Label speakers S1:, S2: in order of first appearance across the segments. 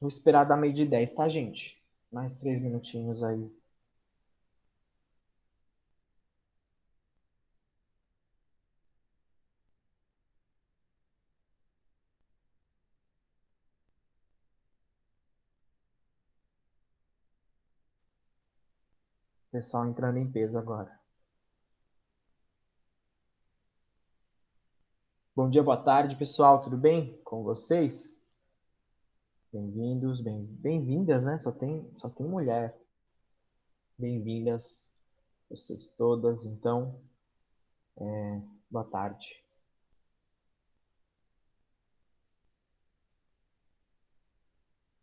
S1: Vou esperar dar meio de 10, tá, gente? Mais 3 minutinhos aí. Pessoal entrando em peso agora. Bom dia, boa tarde, pessoal. Tudo bem com vocês? Bem-vindos, bem-vindas, né? Só tem mulher. Bem-vindas vocês todas, então. Boa tarde.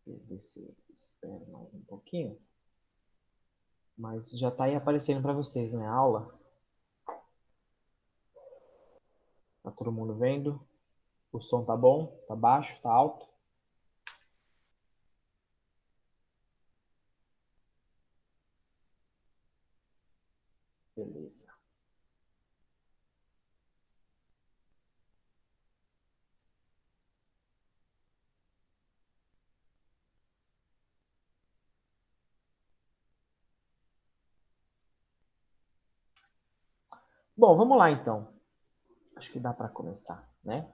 S1: Deixa eu ver se eu espero mais um pouquinho. Mas já tá aí aparecendo para vocês, né? A aula. Tá todo mundo vendo? O som tá bom? Tá baixo? Tá alto? Beleza. Bom, vamos lá então. Acho que dá para começar, né?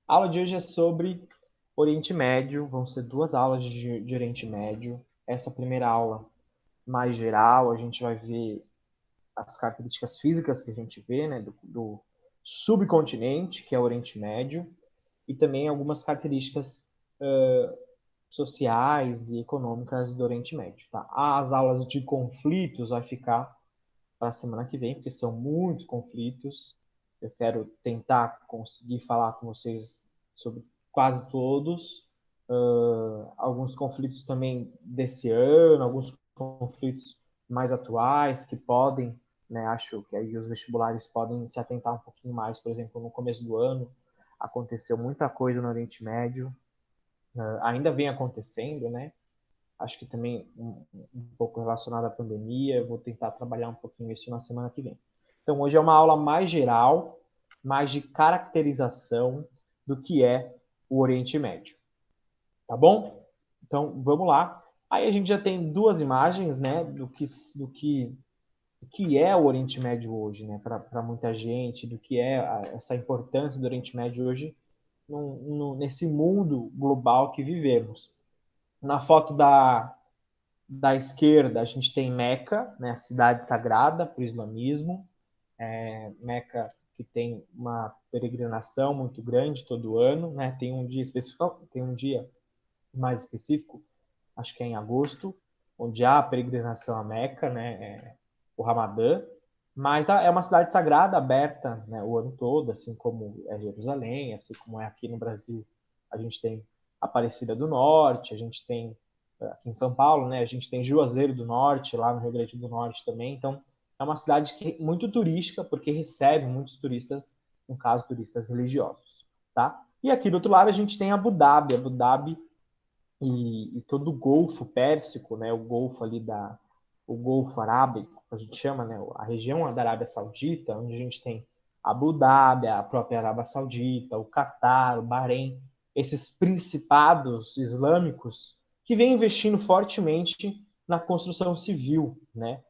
S1: A aula de hoje é sobre Oriente Médio. Vão ser 2 aulas de Oriente Médio. Essa primeira aula mais geral, a gente vai ver as características físicas que a gente vê, né, do subcontinente, que é o Oriente Médio, e também algumas características sociais e econômicas do Oriente Médio. Tá? As aulas de conflitos vai ficar para a semana que vem, porque são muitos conflitos. Eu quero tentar conseguir falar com vocês sobre quase todos. Alguns conflitos também desse ano, alguns conflitos mais atuais que podem, né, acho que aí os vestibulares podem se atentar um pouquinho mais. Por exemplo, no começo do ano aconteceu muita coisa no Oriente Médio, ainda vem acontecendo, né? Acho que também um pouco relacionado à pandemia. Eu vou tentar trabalhar um pouquinho isso na semana que vem. Então, hoje é uma aula mais geral, mais de caracterização do que é o Oriente Médio. Tá bom? Então, vamos lá. Aí a gente já tem 2 imagens, né, do que é o Oriente Médio hoje, né, para muita gente, do que é essa importância do Oriente Médio hoje nesse mundo global que vivemos. Na foto da esquerda, a gente tem Meca, né, a cidade sagrada para o islamismo. Meca que tem uma peregrinação muito grande todo ano, né? Tem um dia específico, tem um dia mais específico, acho que é em agosto, onde há a peregrinação a Meca, né? O Ramadã. Mas é uma cidade sagrada, aberta, né, o ano todo, assim como é Jerusalém, assim como é aqui no Brasil. A gente tem Aparecida do Norte, a gente tem aqui em São Paulo, né, a gente tem Juazeiro do Norte, lá no Rio Grande do Norte também. Então, é uma cidade que muito turística, porque recebe muitos turistas, no caso, turistas religiosos, tá? E aqui do outro lado a gente tem Abu Dhabi. Abu Dhabi e todo o Golfo Pérsico, né, o Golfo ali o Golfo Arábico, a gente chama, né, a região da Arábia Saudita, onde a gente tem Abu Dhabi, a própria Arábia Saudita, o Catar, o Bahrein, esses principados islâmicos que vêm investindo fortemente na construção civil, né?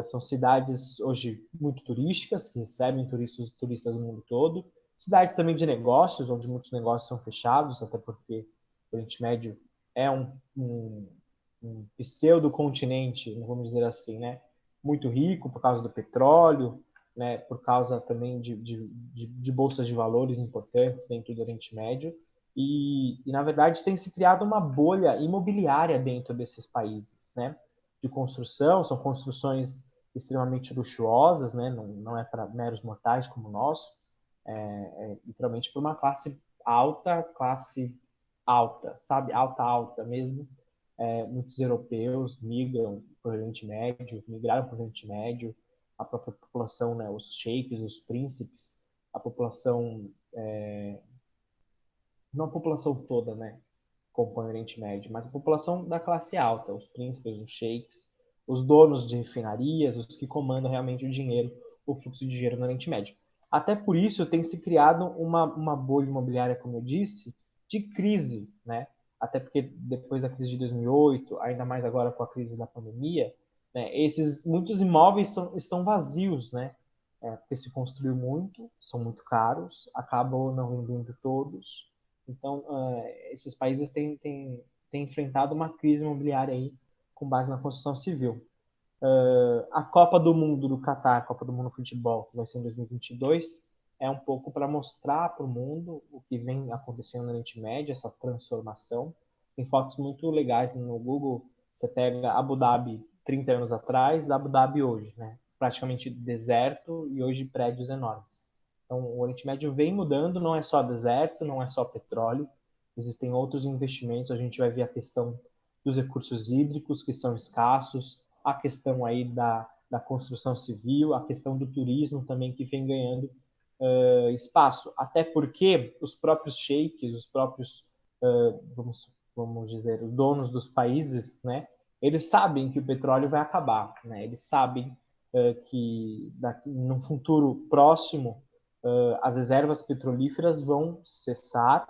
S1: São cidades hoje muito turísticas, que recebem turistas do mundo todo, cidades também de negócios, onde muitos negócios são fechados, até porque o Oriente Médio é um pseudo-continente, vamos dizer assim, né? Muito rico por causa do petróleo, né? Por causa também de bolsas de valores importantes dentro do Oriente Médio. Na verdade, tem se criado uma bolha imobiliária dentro desses países, né? De construção, são construções extremamente luxuosas, né? Não é para meros mortais como nós, literalmente para uma classe alta, sabe? Alta, alta mesmo. Muitos europeus migraram para o Oriente Médio, a própria população, né, os sheiks, os príncipes, a população, não a população toda, né, compõe o Oriente Médio, mas a população da classe alta, os príncipes, os sheiks, os donos de refinarias, os que comandam realmente o dinheiro, o fluxo de dinheiro no Oriente Médio. Até por isso tem se criado uma bolha imobiliária, como eu disse, de crise, né? até porque depois da crise de 2008, ainda mais agora com a crise da pandemia, né, muitos imóveis estão vazios, né? Porque se construiu muito, são muito caros, acabam não vendendo todos. Então, esses países têm enfrentado uma crise imobiliária aí com base na construção civil. A Copa do Mundo do Catar, a Copa do Mundo de Futebol, que vai ser em 2022, é um pouco para mostrar para o mundo o que vem acontecendo no Oriente Médio, essa transformação. Tem fotos muito legais no Google. Você pega Abu Dhabi 30 anos atrás, Abu Dhabi hoje, né? Praticamente deserto e hoje prédios enormes. Então, o Oriente Médio vem mudando, não é só deserto, não é só petróleo, existem outros investimentos. A gente vai ver a questão dos recursos hídricos, que são escassos, a questão aí da construção civil, a questão do turismo também, que vem ganhando espaço. Até porque os próprios sheiks, os próprios, vamos dizer, os donos dos países, né, eles sabem que o petróleo vai acabar, né? Eles sabem que num futuro próximo as reservas petrolíferas vão cessar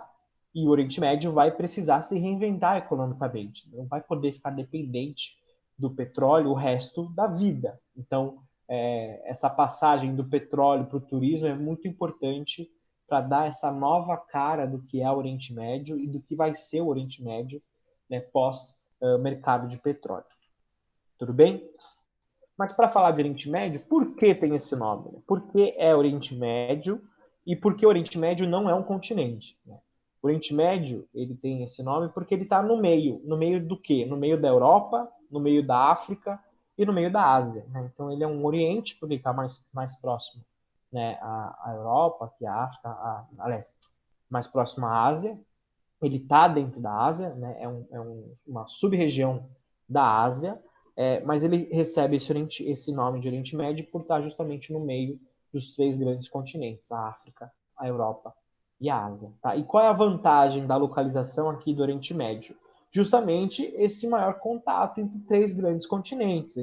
S1: e o Oriente Médio vai precisar se reinventar economicamente, não vai poder ficar dependente do petróleo o resto da vida. Então, essa passagem do petróleo para o turismo é muito importante para dar essa nova cara do que é o Oriente Médio e do que vai ser o Oriente Médio, né, pós mercado de petróleo. Tudo bem? Mas para falar de Oriente Médio, por que tem esse nome? Né? Por que é Oriente Médio e por que o Oriente Médio não é um continente? Né? O Oriente Médio ele tem esse nome porque ele está no meio. No meio do quê? No meio da Europa, no meio da África e no meio da Ásia. Né? Então ele é um Oriente porque está mais próximo, né, à Europa, que a África, aliás, mais próximo à Ásia. Ele está dentro da Ásia, né? Uma sub-região da Ásia, mas ele recebe esse nome de Oriente Médio por estar justamente no meio dos três grandes continentes, a África, a Europa e a Ásia. Tá? E qual é a vantagem da localização aqui do Oriente Médio? Justamente esse maior contato entre três grandes continentes,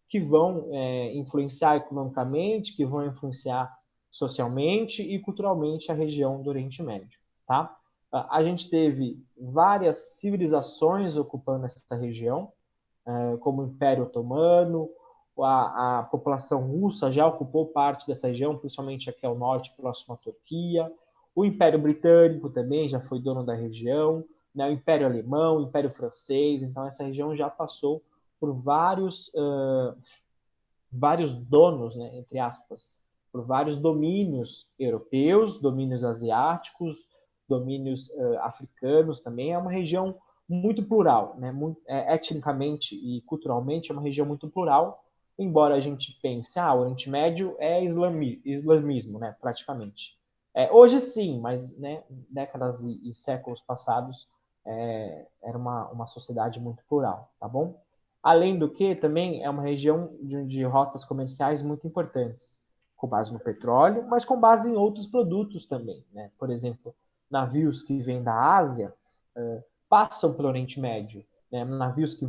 S1: que vão influenciar economicamente, que vão influenciar socialmente e culturalmente a região do Oriente Médio. Tá? A gente teve várias civilizações ocupando essa região, como o Império Otomano, a população russa já ocupou parte dessa região, principalmente aqui ao norte, próximo à Turquia. O Império Britânico também já foi dono da região, né? O Império Alemão, o Império Francês. Então, essa região já passou por vários donos, né, entre aspas, por vários domínios europeus, domínios asiáticos, domínios africanos também. É uma região muito plural, né? Etnicamente e culturalmente é uma região muito plural, embora a gente pense, o Oriente Médio é islamismo, né, praticamente. Hoje sim, mas né, décadas e séculos passados era uma sociedade muito plural, tá bom? Além do que, também é uma região de rotas comerciais muito importantes, com base no petróleo, mas com base em outros produtos também. Né? Por exemplo, navios que vêm da Ásia passam pelo Oriente Médio. Né? Navios que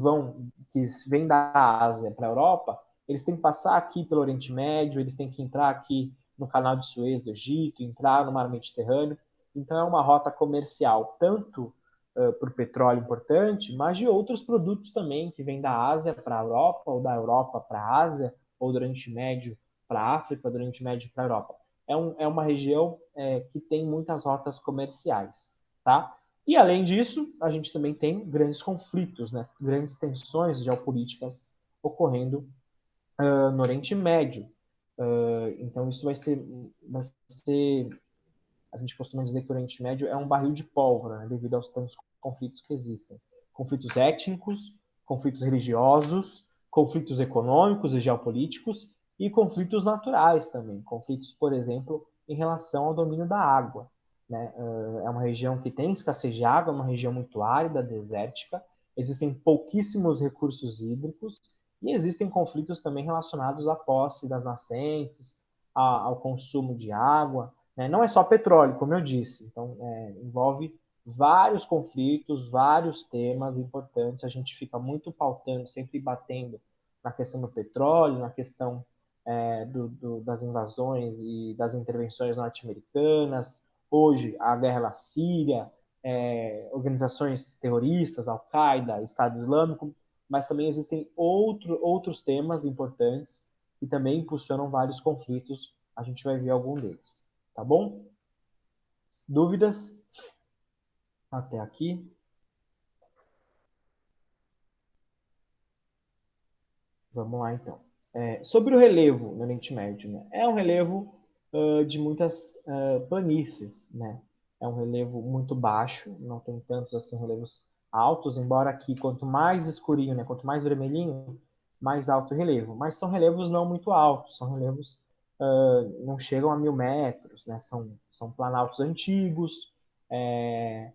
S1: vêm da Ásia para a Europa, eles têm que passar aqui pelo Oriente Médio, eles têm que entrar aqui no Canal de Suez do Egito, entrar no Mar Mediterrâneo. Então é uma rota comercial, tanto por petróleo importante, mas de outros produtos também que vêm da Ásia para a Europa, ou da Europa para a Ásia, ou do Oriente Médio para a África, do Oriente Médio para a Europa. É uma região que tem muitas rotas comerciais, tá? E além disso, a gente também tem grandes conflitos, né? Grandes tensões geopolíticas ocorrendo no Oriente Médio. Então isso vai ser, a gente costuma dizer que o Oriente Médio é um barril de pólvora, né, devido aos tantos conflitos que existem. Conflitos étnicos, conflitos religiosos, conflitos econômicos e geopolíticos e conflitos naturais também. Conflitos, por exemplo, em relação ao domínio da água. Né? É uma região que tem escassez de água, é uma região muito árida, desértica, existem pouquíssimos recursos hídricos e existem conflitos também relacionados à posse das nascentes, ao consumo de água, né? Não é só petróleo, como eu disse. Então, envolve vários conflitos, vários temas importantes. A gente fica muito pautando, sempre batendo na questão do petróleo, na questão das invasões e das intervenções norte-americanas. Hoje, a guerra na Síria, organizações terroristas, Al-Qaeda, Estado Islâmico, mas também existem outros temas importantes que também impulsionam vários conflitos. A gente vai ver algum deles, tá bom? Dúvidas até aqui? Vamos lá, então. Sobre o relevo no Oriente Médio, né? É um relevo de muitas planícies, né? É um relevo muito baixo, não tem tantos assim relevos altos, embora aqui quanto mais escurinho, né? Quanto mais vermelhinho, mais alto o relevo. Mas são relevos não muito altos, são relevos não chegam a 1.000 metros, né? São planaltos antigos, é,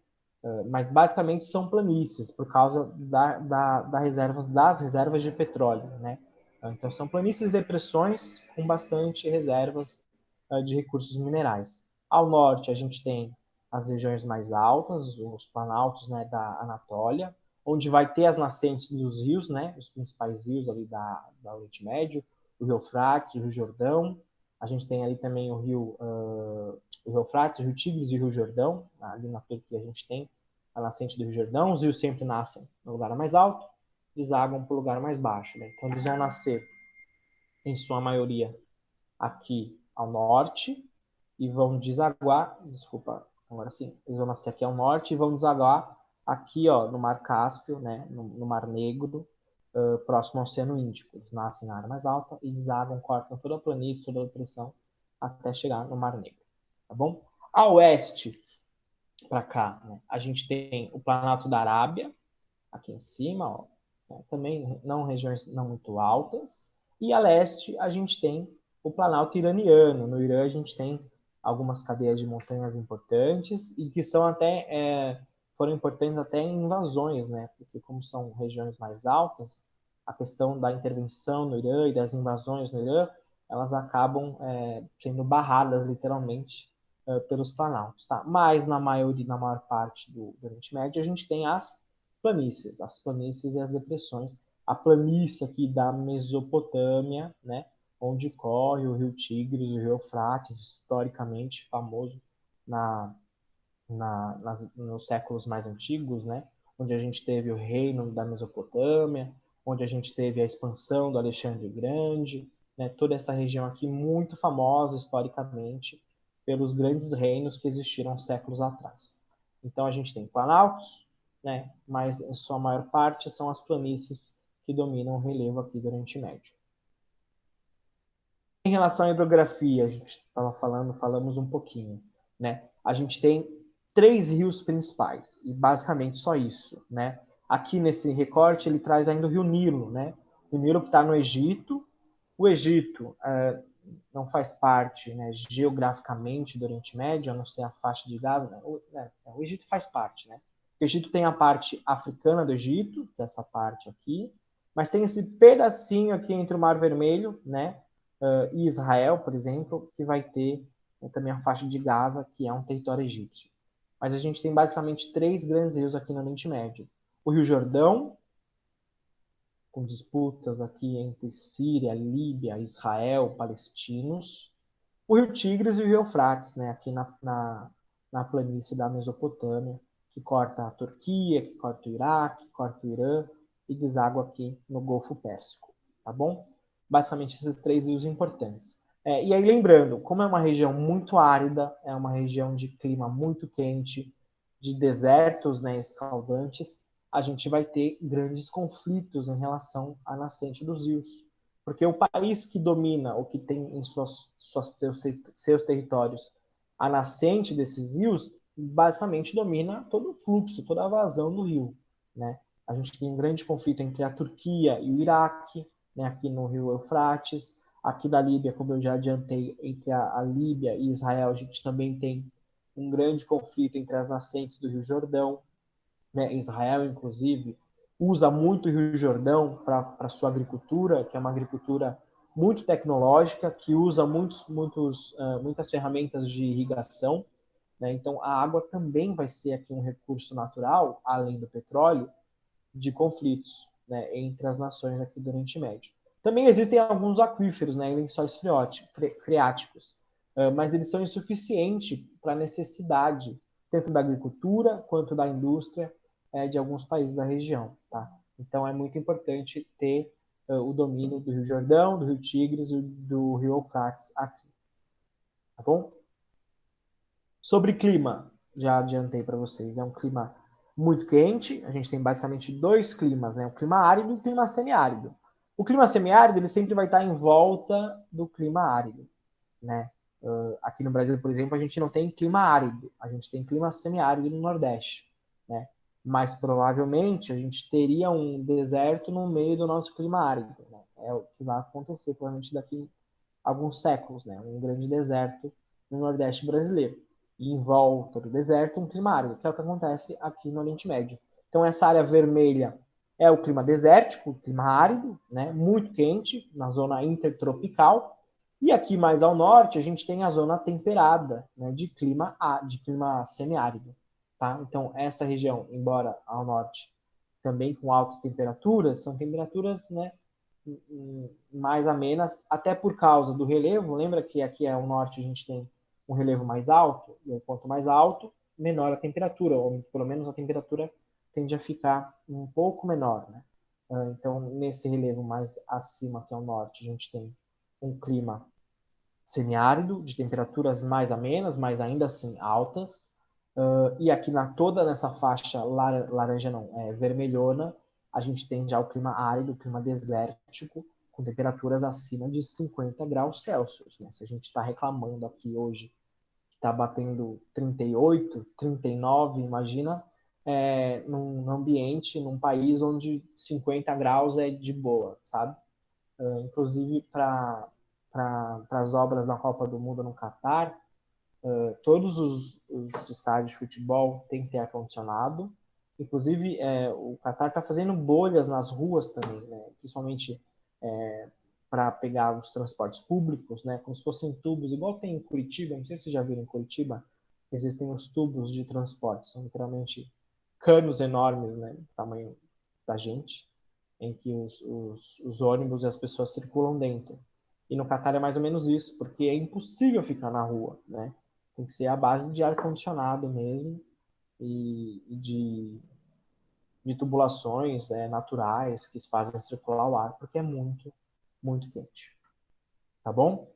S1: mas basicamente são planícies por causa das reservas de petróleo, né? Então são planícies e depressões com bastante reservas de recursos minerais. Ao norte a gente tem as regiões mais altas, os planaltos, né, da Anatólia, onde vai ter as nascentes dos rios, né, os principais rios ali da Oriente Médio, o Rio Eufrates, o Rio Jordão. A gente tem ali também o Rio Eufrates, o Rio Tigres e o Rio Jordão. Ali na Turquia a gente tem a nascente do Rio Jordão. Os rios sempre nascem no lugar mais alto, desaguam para o lugar mais baixo, né? Então eles vão nascer, em sua maioria, aqui ao norte e vão desaguar, desculpa, agora sim, eles vão nascer aqui ao norte e vão desaguar aqui, ó, no Mar Cáspio, né, no Mar Negro, próximo ao Oceano Índico. Eles nascem na área mais alta e desagam, cortam toda a planície, toda a depressão, até chegar no Mar Negro, tá bom? A oeste, para cá, né, a gente tem o Planalto da Arábia, aqui em cima, ó, né, também não regiões não muito altas, e a leste a gente tem o Planalto iraniano. No Irã a gente tem algumas cadeias de montanhas importantes e que são até foram importantes até em invasões, né? Porque como são regiões mais altas, a questão da intervenção no Irã e das invasões no Irã, elas acabam sendo barradas literalmente pelos planaltos, tá? Mas na maioria, na maior parte do Oriente Médio a gente tem as planícies e as depressões. A planície aqui da Mesopotâmia, né, onde corre o rio Tigres, o rio Eufrates, historicamente famoso na, nos séculos mais antigos, né, onde a gente teve o reino da Mesopotâmia, onde a gente teve a expansão do Alexandre Grande, né, toda essa região aqui muito famosa historicamente pelos grandes reinos que existiram séculos atrás. Então a gente tem planaltos, né, mas em sua maior parte são as planícies que dominam o relevo aqui do Oriente Médio. Em relação à hidrografia, a gente estava falamos um pouquinho, né? A gente tem 3 rios principais e basicamente só isso, né? Aqui nesse recorte ele traz ainda o Rio Nilo, né? O Nilo que está no Egito. O Egito não faz parte, né, geograficamente do Oriente Médio, a não ser a faixa de Gaza. Né? O Egito faz parte, né? O Egito tem a parte africana do Egito, que é essa parte aqui, mas tem esse pedacinho aqui entre o Mar Vermelho, né, e Israel, por exemplo, que vai ter também a faixa de Gaza, que é um território egípcio. Mas a gente tem basicamente 3 grandes rios aqui no Oriente Médio. O Rio Jordão, com disputas aqui entre Síria, Líbia, Israel, palestinos. O Rio Tigres e o Rio Eufrates, né, aqui na planície da Mesopotâmia, que corta a Turquia, que corta o Iraque, que corta o Irã e deságua aqui no Golfo Pérsico, tá bom? Basicamente esses 3 rios importantes. E aí lembrando, como é uma região muito árida, é uma região de clima muito quente, de desertos, né, escaldantes, a gente vai ter grandes conflitos em relação à nascente dos rios. Porque o país que domina, ou que tem em seus territórios, a nascente desses rios, basicamente domina todo o fluxo, toda a vazão do rio. Né? A gente tem um grande conflito entre a Turquia e o Iraque, né, aqui no rio Eufrates. Aqui da Líbia, como eu já adiantei, entre a Líbia e Israel, a gente também tem um grande conflito entre as nascentes do Rio Jordão. Né? Israel, inclusive, usa muito o Rio Jordão para sua agricultura, que é uma agricultura muito tecnológica, que usa muitas ferramentas de irrigação. Né? Então, a água também vai ser aqui um recurso natural, além do petróleo, de conflitos, né, entre as nações aqui do Oriente Médio. Também existem alguns aquíferos, né, lençóis freáticos, mas eles são insuficientes para a necessidade tanto da agricultura quanto da indústria de alguns países da região. Tá? Então, é muito importante ter o domínio do Rio Jordão, do Rio Tigres e do Rio Eufrates aqui. Tá bom? Sobre clima, já adiantei para vocês, é um clima muito quente, a gente tem basicamente dois climas, né? O clima árido e o clima semiárido. O clima semiárido ele sempre vai estar em volta do clima árido, né? Aqui no Brasil, por exemplo, a gente não tem clima árido, a gente tem clima semiárido no Nordeste, né? Mas provavelmente a gente teria um deserto no meio do nosso clima árido, né? É o que vai acontecer provavelmente daqui a alguns séculos, né? Um grande deserto no Nordeste brasileiro. E em volta do deserto, um clima árido, que é o que acontece aqui no Oriente Médio. Então, essa área vermelha é o clima desértico, o clima árido, né? Muito quente, na zona intertropical. E aqui mais ao norte, a gente tem a zona temperada, né? De clima semiárido. Tá? Então, essa região, embora ao norte também com altas temperaturas, são temperaturas, né, mais amenas, até por causa do relevo. Lembra que aqui ao norte a gente tem um relevo mais alto, e quanto mais alto, menor a temperatura, ou pelo menos a temperatura tende a ficar um pouco menor. Né? Então, nesse relevo mais acima, aqui ao norte, a gente tem um clima semiárido, de temperaturas mais amenas, mas ainda assim altas. E aqui toda nessa faixa laranja não, vermelhona, a gente tem já o clima árido, o clima desértico, com temperaturas acima de 50 graus Celsius. Né? Se a gente está reclamando aqui hoje, está batendo 38, 39, imagina num ambiente, num país onde 50 graus é de boa, sabe? Inclusive para as obras da Copa do Mundo no Catar, todos os estádios de futebol têm que ter ar-condicionado. Inclusive, o Catar está fazendo bolhas nas ruas também, né? Principalmente para pegar os transportes públicos, né? Como se fossem tubos, igual tem em Curitiba. Não sei se vocês já viram em Curitiba, existem os tubos de transporte, são literalmente canos enormes, né? Do tamanho da gente, em que os ônibus e as pessoas circulam dentro. E no Catar é mais ou menos isso, porque é impossível ficar na rua, né? Tem que ser a base de ar-condicionado mesmo e de tubulações naturais que fazem circular o ar, porque é muito, muito quente. Tá bom?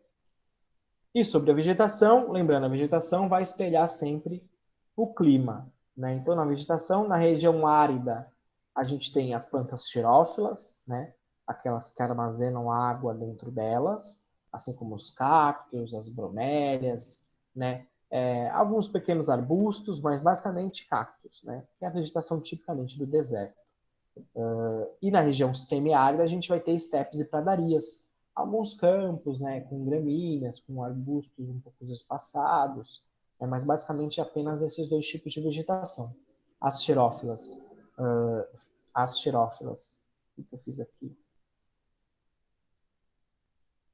S1: E sobre a vegetação, lembrando, a vegetação vai espelhar sempre o clima. Né? Então, na vegetação, na região árida, a gente tem as plantas xerófilas, né? Aquelas que armazenam água dentro delas, assim como os cactos, as bromélias, né? Alguns pequenos arbustos, mas basicamente cactos, né? Que é a vegetação tipicamente do deserto. E na região semiárida a gente vai ter estepes e pradarias. Alguns campos, né, com gramíneas, com arbustos um pouco espaçados, mas basicamente apenas esses dois tipos de vegetação. As xerófilas, o que eu fiz aqui?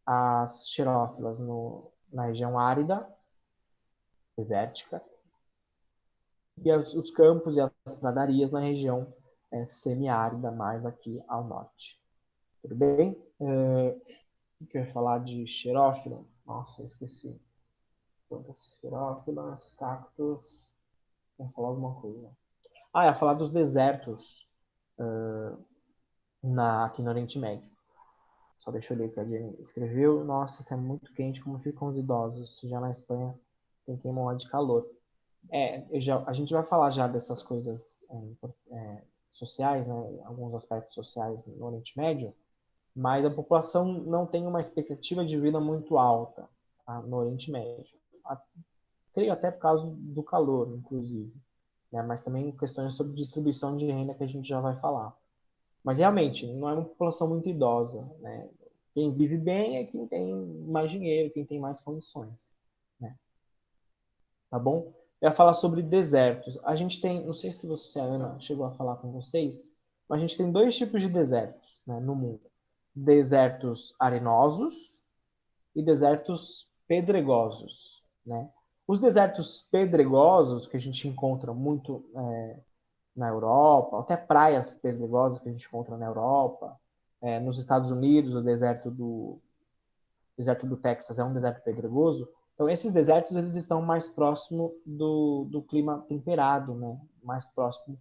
S1: As xerófilas na região árida, desértica, e os campos e as pradarias na região semiárida, mais aqui ao norte. Tudo bem? O que eu ia falar de xerófila? Nossa, eu esqueci. Plantas xerófilas, cactos. Eu ia falar alguma coisa. Ah, eu ia falar dos desertos aqui no Oriente Médio. Só deixa eu ler o que a Jenny escreveu. Nossa, isso é muito quente, como ficam os idosos. Já na Espanha tem que morrer de calor. A gente vai falar já dessas coisas sociais, né? Alguns aspectos sociais no Oriente Médio, mas a população não tem uma expectativa de vida muito alta, tá? No Oriente Médio. Creio até por causa do calor, inclusive, né? Mas também questões sobre distribuição de renda que a gente já vai falar. Mas realmente, não é uma população muito idosa, né? Quem vive bem é quem tem mais dinheiro, quem tem mais condições, né? Tá bom? Eu ia falar sobre desertos. A gente tem, não sei se você, Ana, chegou a falar com vocês, mas a gente tem dois tipos de desertos, né, no mundo. Desertos arenosos e desertos pedregosos, né? Os desertos pedregosos, que a gente encontra muito na Europa, até praias pedregosas que a gente encontra na Europa, nos Estados Unidos, o deserto do Texas é um deserto pedregoso. Então, esses desertos eles estão mais próximo do clima temperado, né? Mais próximo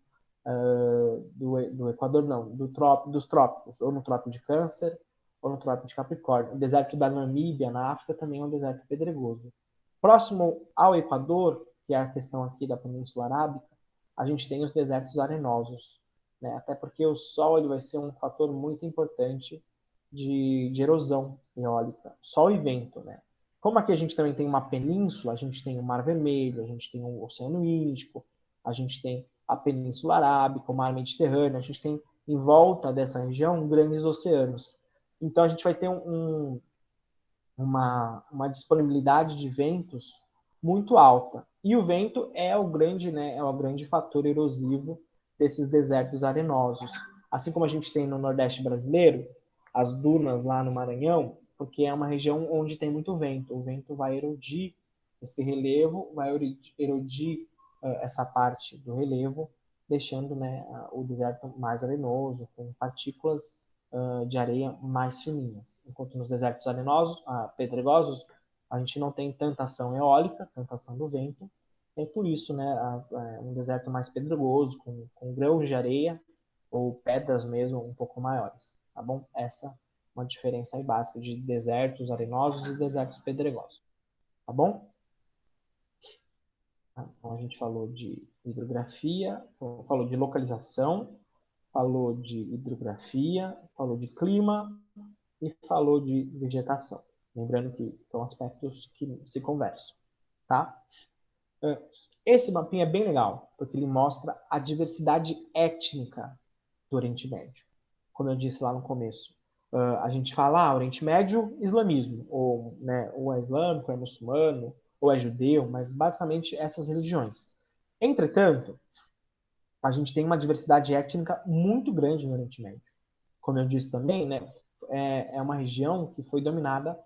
S1: do Equador, não, dos trópicos, ou no Trópico de Câncer, ou no Trópico de Capricórnio. O deserto da Namíbia, na África, também é um deserto pedregoso. Próximo ao Equador, que é a questão aqui da Península Arábica, a gente tem os desertos arenosos, né? Até porque o sol ele vai ser um fator muito importante de erosão eólica, sol e vento, né? Como aqui a gente também tem uma península, a gente tem o Mar Vermelho, a gente tem o Oceano Índico, a gente tem a Península Arábica, o Mar Mediterrâneo, a gente tem em volta dessa região grandes oceanos. Então a gente vai ter uma disponibilidade de ventos muito alta. E o vento é o grande, né, é o grande fator erosivo desses desertos arenosos. Assim como a gente tem no Nordeste brasileiro, as dunas lá no Maranhão, porque é uma região onde tem muito vento. O vento vai erodir esse relevo, vai erodir essa parte do relevo, deixando, né, o deserto mais arenoso, com partículas de areia mais fininhas. Enquanto nos desertos arenosos, pedregosos, a gente não tem tanta ação eólica, tanta ação do vento, e por isso, né, um deserto mais pedregoso, com grãos de areia ou pedras mesmo um pouco maiores, tá bom? Essa é uma diferença aí básica de desertos arenosos e desertos pedregosos, tá bom? Então a gente falou de hidrografia, falou de localização, falou de hidrografia, falou de clima, e falou de vegetação. Lembrando que são aspectos que se conversam, tá? Esse mapinha é bem legal, porque ele mostra a diversidade étnica do Oriente Médio. Como eu disse lá no começo, a gente fala, Oriente Médio, islamismo, ou, né, ou é islâmico, ou é muçulmano, ou é judeu, mas basicamente essas religiões. Entretanto, a gente tem uma diversidade étnica muito grande no Oriente Médio. Como eu disse também, né, é uma região que foi dominada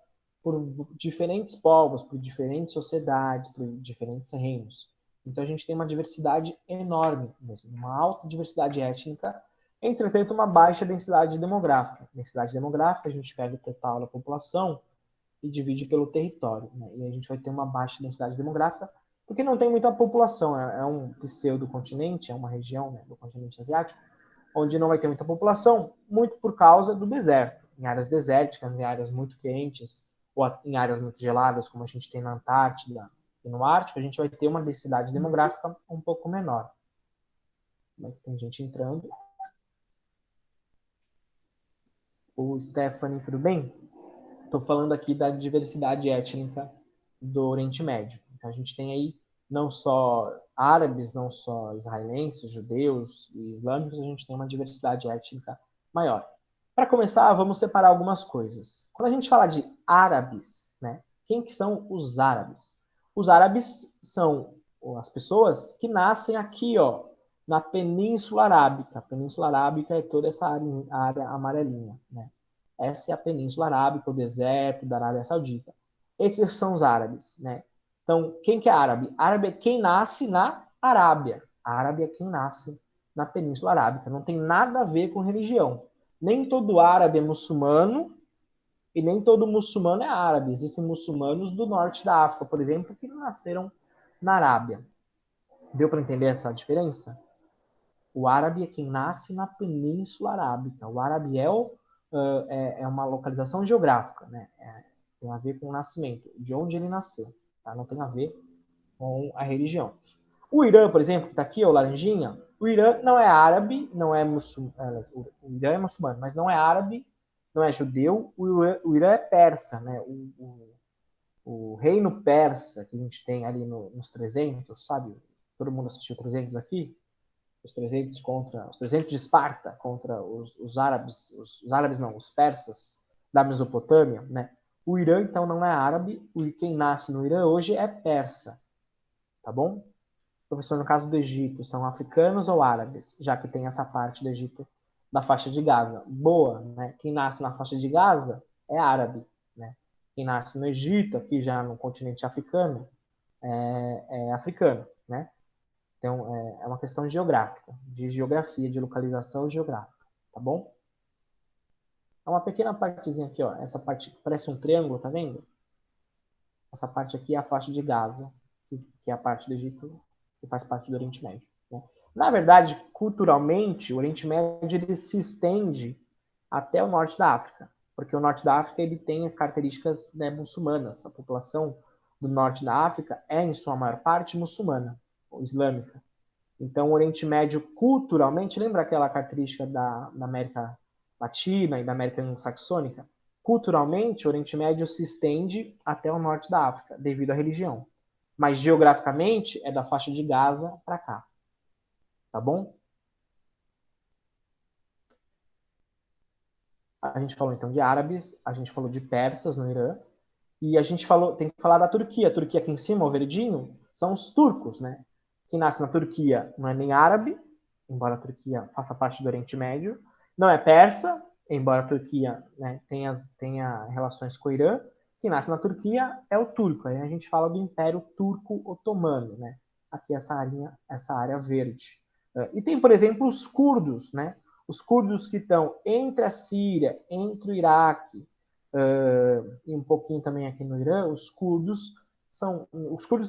S1: por diferentes povos, por diferentes sociedades, por diferentes reinos. Então a gente tem uma diversidade enorme, mesmo, uma alta diversidade étnica, entretanto uma baixa densidade demográfica. Densidade demográfica, a gente pega o total da população e divide pelo território, né? E a gente vai ter uma baixa densidade demográfica porque não tem muita população, é um pseudo-continente, é uma região, né, do continente asiático, onde não vai ter muita população, muito por causa do deserto. Em áreas desérticas, em áreas muito quentes, ou em áreas muito geladas, como a gente tem na Antártida e no Ártico, a gente vai ter uma densidade demográfica um pouco menor. Tem gente entrando. O Stephanie, tudo bem? Estou falando aqui da diversidade étnica do Oriente Médio. Então a gente tem aí não só árabes, não só israelenses, judeus e islâmicos, a gente tem uma diversidade étnica maior. Para começar, vamos separar algumas coisas. Quando a gente fala de árabes, né, quem que são os árabes? Os árabes são as pessoas que nascem aqui, ó, na Península Arábica. A Península Arábica é toda essa área amarelinha, né? Essa é a Península Arábica, o deserto da Arábia Saudita. Esses são os árabes, né? Então, quem que é árabe? Árabe é quem nasce na Arábia. Árabe é quem nasce na Península Arábica. Não tem nada a ver com religião. Nem todo árabe é muçulmano e nem todo muçulmano é árabe. Existem muçulmanos do norte da África, por exemplo, que nasceram na Arábia. Deu para entender essa diferença? O árabe é quem nasce na Península Arábica. O árabe é uma localização geográfica, né? Tem a ver com o nascimento, de onde ele nasceu. Tá? Não tem a ver com a religião. O Irã, por exemplo, que está aqui, o laranjinha, o Irã não é árabe, não é muçulmano, o Irã é muçulmano, mas não é árabe, não é judeu, o Irã é persa, né? O reino persa que a gente tem ali nos 300, sabe? Todo mundo assistiu 300 aqui? Os 300 contra os 300 de Esparta contra os árabes, os árabes não, os persas da Mesopotâmia, né? O Irã então não é árabe, quem nasce no Irã hoje é persa, tá bom? Professor, no caso do Egito, são africanos ou árabes? Já que tem essa parte do Egito da faixa de Gaza. Boa, né? Quem nasce na faixa de Gaza é árabe, né? Quem nasce no Egito, aqui já no continente africano, é africano, né? Então, é uma questão geográfica, de geografia, de localização geográfica, tá bom? É uma pequena partezinha aqui, ó. Essa parte parece um triângulo, tá vendo? Essa parte aqui é a faixa de Gaza, que é a parte do Egito, que faz parte do Oriente Médio. Né? Na verdade, culturalmente, o Oriente Médio ele se estende até o norte da África, porque o norte da África ele tem características, né, muçulmanas. A população do norte da África é, em sua maior parte, muçulmana, ou islâmica. Então, o Oriente Médio, culturalmente, lembra aquela característica da América Latina e da América Anglo-Saxônica? Culturalmente, o Oriente Médio se estende até o norte da África, devido à religião. Mas, geograficamente, é da faixa de Gaza para cá. Tá bom? A gente falou, então, de árabes, a gente falou de persas no Irã, e a gente falou, tem que falar da Turquia. A Turquia aqui em cima, o verdinho, são os turcos, né? Quem nasce na Turquia não é nem árabe, embora a Turquia faça parte do Oriente Médio, não é persa, embora a Turquia, né, tenha relações com o Irã. Quem nasce na Turquia é o turco. Aí a gente fala do Império Turco-Otomano, né? Aqui essa área verde. E tem, por exemplo, os curdos, né? Os curdos que estão entre a Síria, entre o Iraque, e um pouquinho também aqui no Irã, os curdos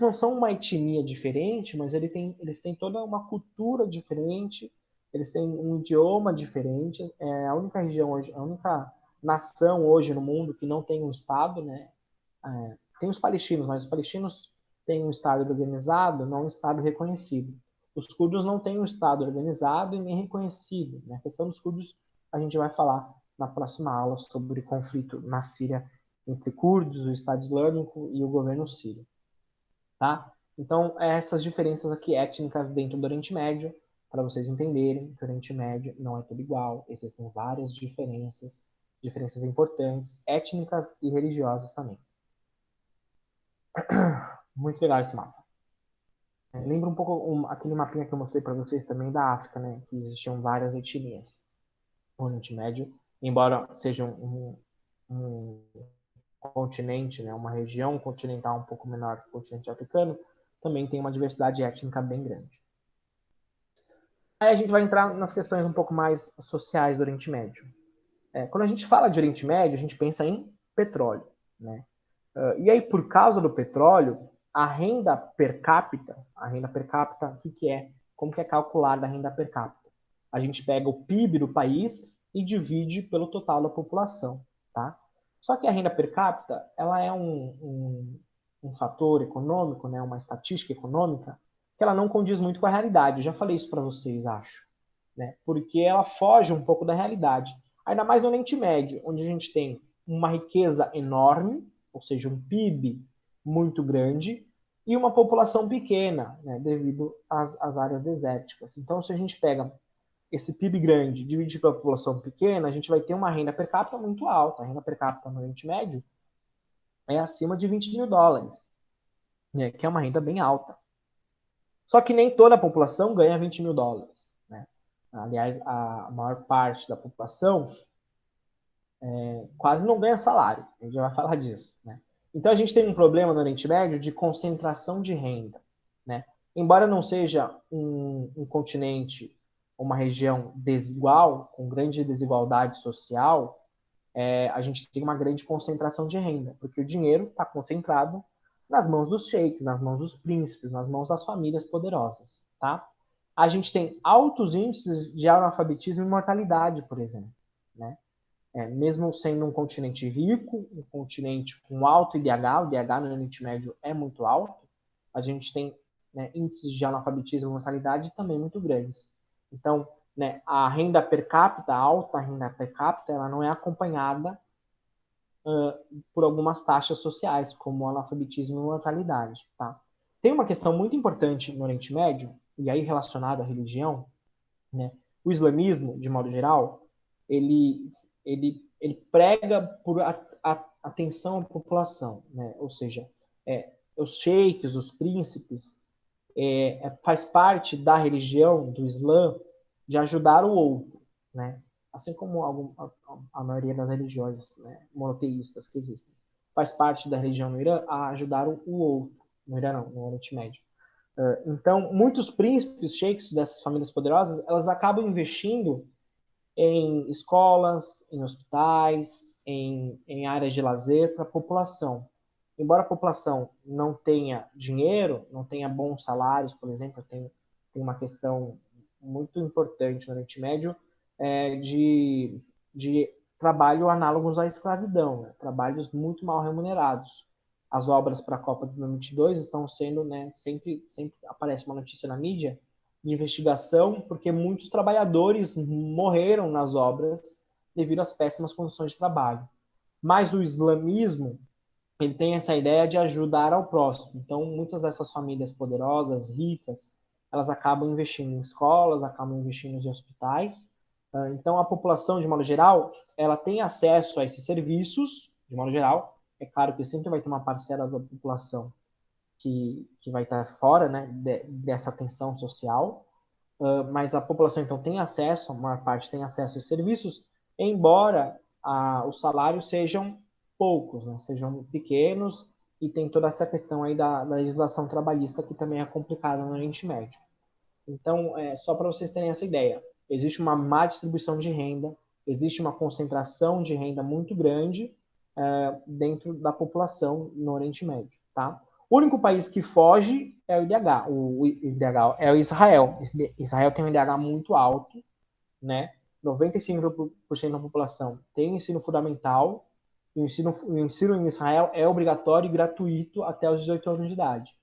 S1: não são uma etnia diferente, mas eles têm toda uma cultura diferente, eles têm um idioma diferente. É a única região hoje, a única nação hoje no mundo que não tem um estado, né? Tem os palestinos, mas os palestinos têm um estado organizado, não um estado reconhecido. Os curdos não têm um estado organizado e nem reconhecido. Né? A questão dos curdos a gente vai falar na próxima aula sobre o conflito na Síria entre curdos, o Estado Islâmico e o governo sírio. Tá? Então, essas diferenças aqui étnicas dentro do Oriente Médio, para vocês entenderem que o Oriente Médio não é tudo igual, existem várias diferenças, diferenças importantes, étnicas e religiosas também. Muito legal esse mapa. Lembra um pouco aquele mapinha que eu mostrei para vocês também da África, né? Que existiam várias etnias no Oriente Médio, embora seja um continente, né? Uma região continental um pouco menor que o continente africano, também tem uma diversidade étnica bem grande. Aí a gente vai entrar nas questões um pouco mais sociais do Oriente Médio. Quando a gente fala de Oriente Médio, a gente pensa em petróleo, né? E aí, por causa do petróleo, a renda per capita, o que é? Como que é calculada a renda per capita? A gente pega o PIB do país e divide pelo total da população, tá? Só que a renda per capita, ela é um fator econômico, né, uma estatística econômica, que ela não condiz muito com a realidade. Eu já falei isso para vocês, acho, né? Porque ela foge um pouco da realidade. Ainda mais no Oriente Médio, onde a gente tem uma riqueza enorme, ou seja, um PIB muito grande, e uma população pequena, né, devido às áreas desérticas. Então, se a gente pega esse PIB grande e divide pela população pequena, a gente vai ter uma renda per capita muito alta. A renda per capita no Oriente Médio é acima de 20 mil dólares, né, que é uma renda bem alta. Só que nem toda a população ganha 20 mil dólares. Né? Aliás, a maior parte da população quase não ganha salário. A gente já vai falar disso. Né? Então a gente tem um problema no Oriente Médio de concentração de renda. Né? Embora não seja um continente, uma região desigual, com grande desigualdade social, a gente tem uma grande concentração de renda, porque o dinheiro está concentrado nas mãos dos sheiks, nas mãos dos príncipes, nas mãos das famílias poderosas. Tá? A gente tem altos índices de analfabetismo e mortalidade, por exemplo. Né? Mesmo sendo um continente rico, um continente com alto IDH, o IDH no Oriente Médio é muito alto, a gente tem, né, índices de analfabetismo e mortalidade também muito grandes. Então, né, a renda per capita, a alta renda per capita, ela não é acompanhada por algumas taxas sociais, como analfabetismo e mortalidade. Tá? Tem uma questão muito importante no Oriente Médio, e aí relacionada à religião, né? O islamismo, de modo geral, ele prega por atenção à população, né? Ou seja, os sheiks, os príncipes, faz parte da religião do Islã de ajudar o outro, né? Assim como a maioria das religiões, né, monoteístas que existem. Faz parte da religião no Irã a ajudar o outro. No Irã não, no Oriente Médio. Então, muitos príncipes, sheiks dessas famílias poderosas, elas acabam investindo em escolas, em hospitais, em áreas de lazer para a população. embora a população não tenha dinheiro, não tenha bons salários, por exemplo, tem uma questão muito importante no Oriente Médio de trabalho análogos à escravidão, né? Trabalhos muito mal remunerados. As obras para a Copa de 2022 estão sendo, né, sempre aparece uma notícia na mídia de investigação, porque muitos trabalhadores morreram nas obras devido às péssimas condições de trabalho. Mas o islamismo, ele tem essa ideia de ajudar ao próximo. Então, muitas dessas famílias poderosas, ricas, elas acabam investindo em escolas, acabam investindo em hospitais. Então, a população, de modo geral, ela tem acesso a esses serviços, de modo geral. É claro que sempre vai ter uma parcela da população que vai estar fora, né, dessa tensão social, mas a população, então, tem acesso, a maior parte tem acesso a esses serviços, embora os salários sejam poucos, né, sejam pequenos, e tem toda essa questão aí da legislação trabalhista que também é complicada no Oriente Médio. Então, só para vocês terem essa ideia, existe uma má distribuição de renda, existe uma concentração de renda muito grande dentro da população no Oriente Médio, tá? O único país que foge é o IDH. O IDH é o Israel. Israel tem um IDH muito alto, né? 95% da população tem ensino fundamental. O ensino em Israel é obrigatório e gratuito até os 18 anos de idade.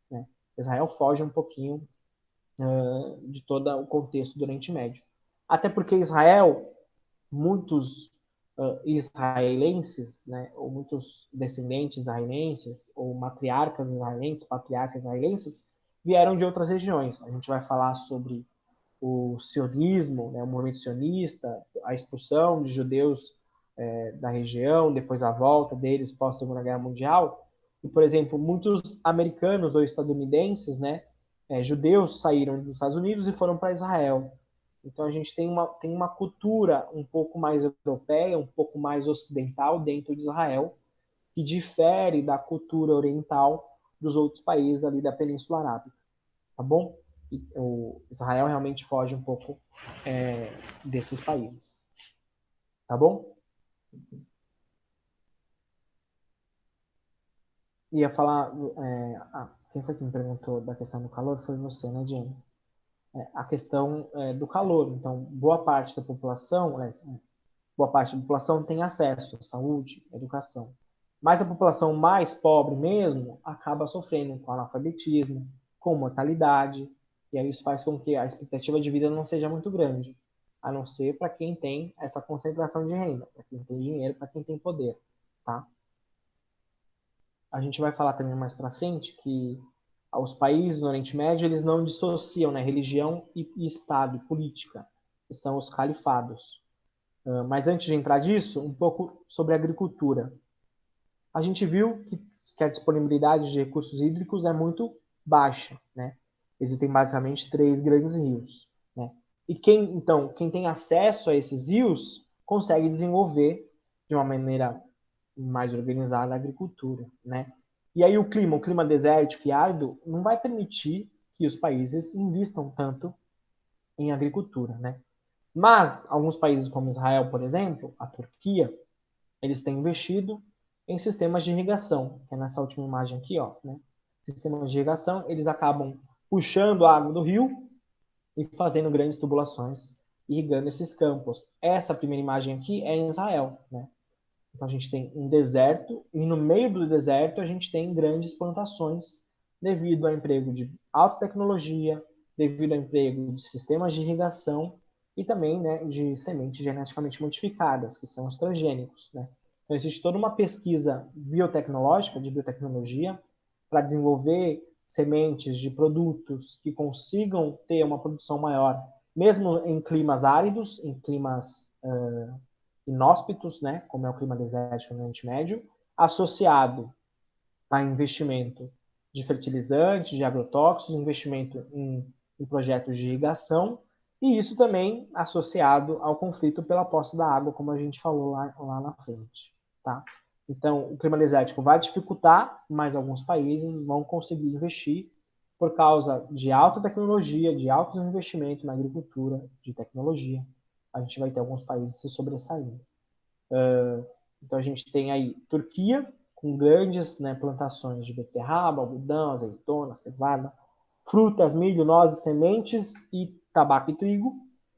S1: Né? Israel foge um pouquinho de todo o contexto do Oriente Médio. Até porque Israel, muitos israelenses, né, ou muitos descendentes israelenses, ou matriarcas israelenses, patriarcas israelenses, vieram de outras regiões. A gente vai falar sobre o sionismo, né, o movimento sionista, a expulsão de judeus da região, depois a volta deles pós-Segunda Guerra Mundial. E, por exemplo, muitos americanos ou estadunidenses, né, judeus saíram dos Estados Unidos e foram para Israel. Então a gente tem uma cultura um pouco mais europeia, um pouco mais ocidental dentro de Israel, que difere da cultura oriental dos outros países ali da Península Arábica, tá bom? E o Israel realmente foge um pouco desses países, tá bom? Ia falar, quem foi que me perguntou da questão do calor? Foi você, né, Jenny? A questão do calor. Então, boa parte da população tem acesso à saúde, à educação. Mas a população mais pobre mesmo acaba sofrendo com analfabetismo, com mortalidade, e aí isso faz com que a expectativa de vida não seja muito grande, a não ser para quem tem essa concentração de renda, para quem tem dinheiro, para quem tem poder, tá? A gente vai falar também mais para frente que os países no Oriente Médio eles não dissociam, né, religião e Estado, e política, que são os califados. Mas antes de entrar disso, um pouco sobre a agricultura. A gente viu que a disponibilidade de recursos hídricos é muito baixa, né? Existem basicamente três grandes rios, né? E quem tem acesso a esses rios consegue desenvolver de uma maneira mais organizada a agricultura, né? E aí o clima desértico e árido, não vai permitir que os países invistam tanto em agricultura, né? Mas alguns países como Israel, por exemplo, a Turquia, eles têm investido em sistemas de irrigação, que é nessa última imagem aqui, ó, né? Sistemas de irrigação, eles acabam puxando a água do rio e fazendo grandes tubulações, irrigando esses campos. Essa primeira imagem aqui é em Israel, né? Então a gente tem um deserto e no meio do deserto a gente tem grandes plantações devido ao emprego de alta tecnologia, devido ao emprego de sistemas de irrigação e também, né, de sementes geneticamente modificadas, que são os transgênicos, né? Então existe toda uma pesquisa biotecnológica, de biotecnologia, para desenvolver sementes de produtos que consigam ter uma produção maior, mesmo em climas áridos, em climas inóspitos, né, como é o clima desértico no Oriente Médio, associado a investimento de fertilizantes, de agrotóxicos, investimento em projetos de irrigação, e isso também associado ao conflito pela posse da água, como a gente falou lá na frente. Tá? Então, o clima desértico vai dificultar, mas alguns países vão conseguir investir por causa de alta tecnologia, de alto investimento na agricultura, de tecnologia. A gente vai ter alguns países se sobressaindo. Então a gente tem aí Turquia com grandes, né, plantações de beterraba, algodão, azeitona, cevada, frutas, milho, nozes, sementes e tabaco e trigo.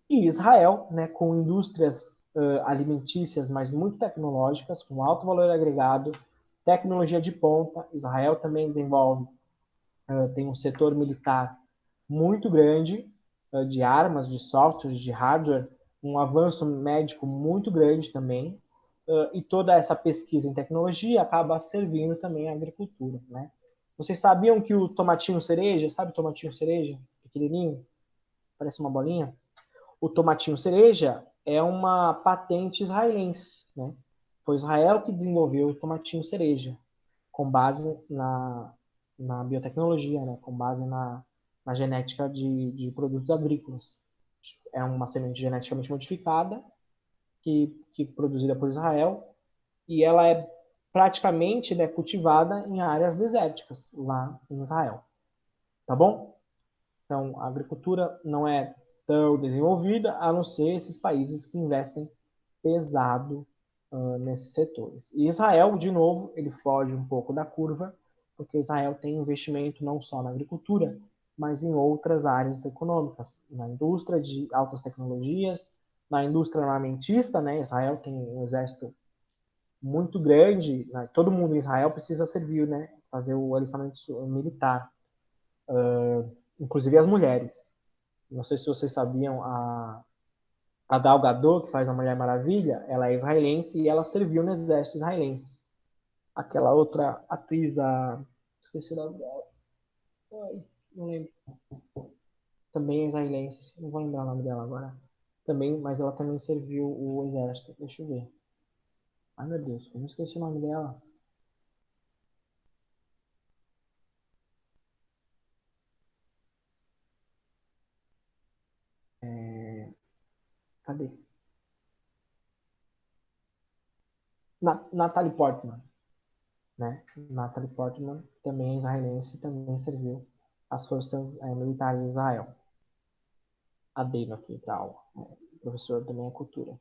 S1: E Israel, né, com indústrias alimentícias, mas muito tecnológicas, com alto valor agregado, tecnologia de ponta. Israel também desenvolve, tem um setor militar muito grande, de armas, de softwares, de hardware, um avanço médico muito grande também, e toda essa pesquisa em tecnologia acaba servindo também à agricultura, né? Vocês sabiam que o tomatinho cereja, sabe o tomatinho cereja? Pequenininho, parece uma bolinha. O tomatinho cereja é uma patente israelense, né? Foi Israel que desenvolveu o tomatinho cereja, com base na biotecnologia, né? Com base na genética de produtos agrícolas. É uma semente geneticamente modificada que é produzida por Israel e ela é praticamente, né, cultivada em áreas desérticas lá em Israel. Tá bom? Então, a agricultura não é tão desenvolvida, a não ser esses países que investem pesado nesses setores. E Israel, de novo, ele foge um pouco da curva, porque Israel tem investimento não só na agricultura, mas em outras áreas econômicas, na indústria de altas tecnologias, na indústria armamentista, né? Israel tem um exército muito grande, né? Todo mundo em Israel precisa servir, né? Fazer o alistamento militar, inclusive as mulheres. Não sei se vocês sabiam, a Gal Gadot, que faz a Mulher Maravilha, ela é israelense e ela serviu no exército israelense. Aquela outra atriz, esqueci o nome dela, ai, não lembro, também é israelense, não vou lembrar o nome dela agora. Também, mas ela também serviu o exército. Deixa eu ver. Ai, meu Deus, eu não esqueci o nome dela. Cadê? Natalie Portman, né? Natalie Portman também é israelense e também serviu as forças militares de Israel. Adendo aqui e tal. Professor também é cultura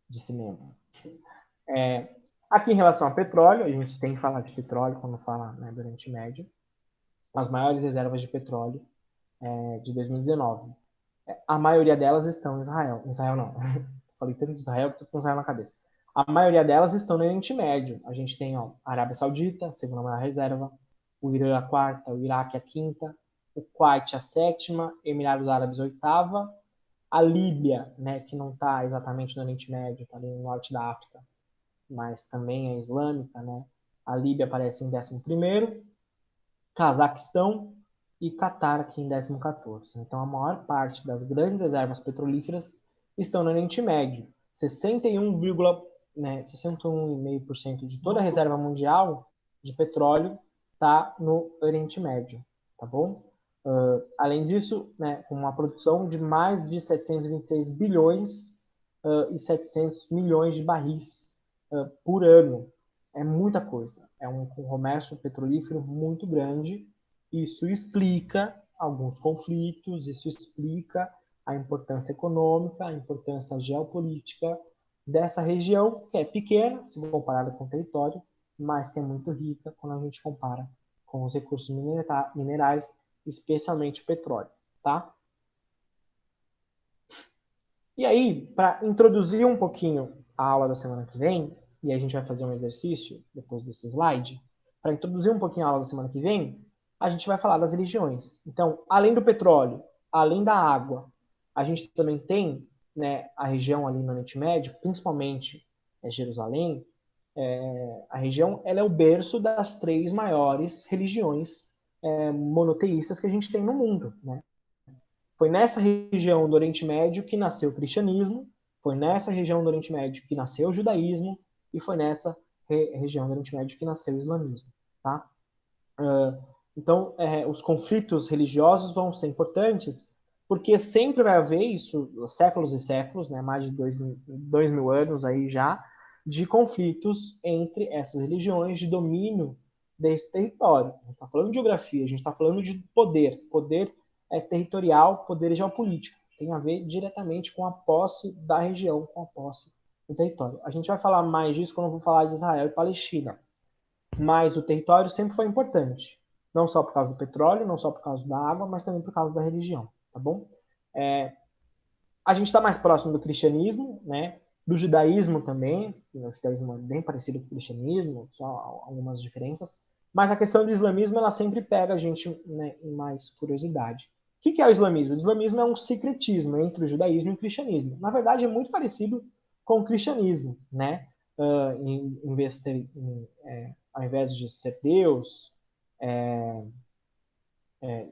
S1: de cinema. Aqui em relação a petróleo, a gente tem que falar de petróleo quando fala, né, do Oriente Médio. As maiores reservas de petróleo de 2019. A maioria delas estão em Israel. Israel não. Falei tanto de Israel que estou com Israel na cabeça. A maioria delas estão no Oriente Médio. A gente tem, ó, a Arábia Saudita, a segunda maior reserva, o Irã a quarta, o Iraque a quinta, o Kuwait a sétima, Emirados Árabes a oitava, a Líbia, né, que não está exatamente no Oriente Médio, está ali no norte da África, mas também é islâmica, né? A Líbia aparece em 11º, Cazaquistão e Catar aqui em 14º. Então, a maior parte das grandes reservas petrolíferas estão no Oriente Médio. 61, né, 61,5% de toda a reserva mundial de petróleo está no Oriente Médio, tá bom? Além disso, né, com uma produção de mais de 726 bilhões e 700 milhões de barris por ano. É muita coisa. É um comércio petrolífero muito grande. Isso explica alguns conflitos, isso explica a importância econômica, a importância geopolítica dessa região, que é pequena, se comparada com o território, mas que é muito rica quando a gente compara com os recursos minerais, especialmente o petróleo, tá? E aí, para introduzir um pouquinho a aula da semana que vem, e a gente vai fazer um exercício depois desse slide, para introduzir um pouquinho a aula da semana que vem, a gente vai falar das religiões. Então, além do petróleo, além da água, a gente também tem, né, a região ali no Oriente Médio, principalmente Jerusalém, a região ela é o berço das três maiores religiões monoteístas que a gente tem no mundo, né? Foi nessa região do Oriente Médio que nasceu o cristianismo, foi nessa região do Oriente Médio que nasceu o judaísmo e foi nessa região do Oriente Médio que nasceu o islamismo, tá? Então, os conflitos religiosos vão ser importantes porque sempre vai haver isso, séculos e séculos, né, mais de 2.000 anos aí já, de conflitos entre essas religiões, de domínio desse território. A gente está falando de geografia, a gente está falando de poder. Poder territorial, poder geopolítico. Tem a ver diretamente com a posse da região, com a posse do território. A gente vai falar mais disso quando eu vou falar de Israel e Palestina. mas o território sempre foi importante. Não só por causa do petróleo, não só por causa da água, mas também por causa da religião, tá bom? A gente está mais próximo do cristianismo, né? Do judaísmo também, o judaísmo é bem parecido com o cristianismo, só algumas diferenças, mas a questão do islamismo, ela sempre pega a gente, né, em mais curiosidade. O que é o islamismo? O islamismo é um secretismo entre o judaísmo e o cristianismo. Na verdade, é muito parecido com o cristianismo, né? Em vez de ter, ao invés de ser Deus,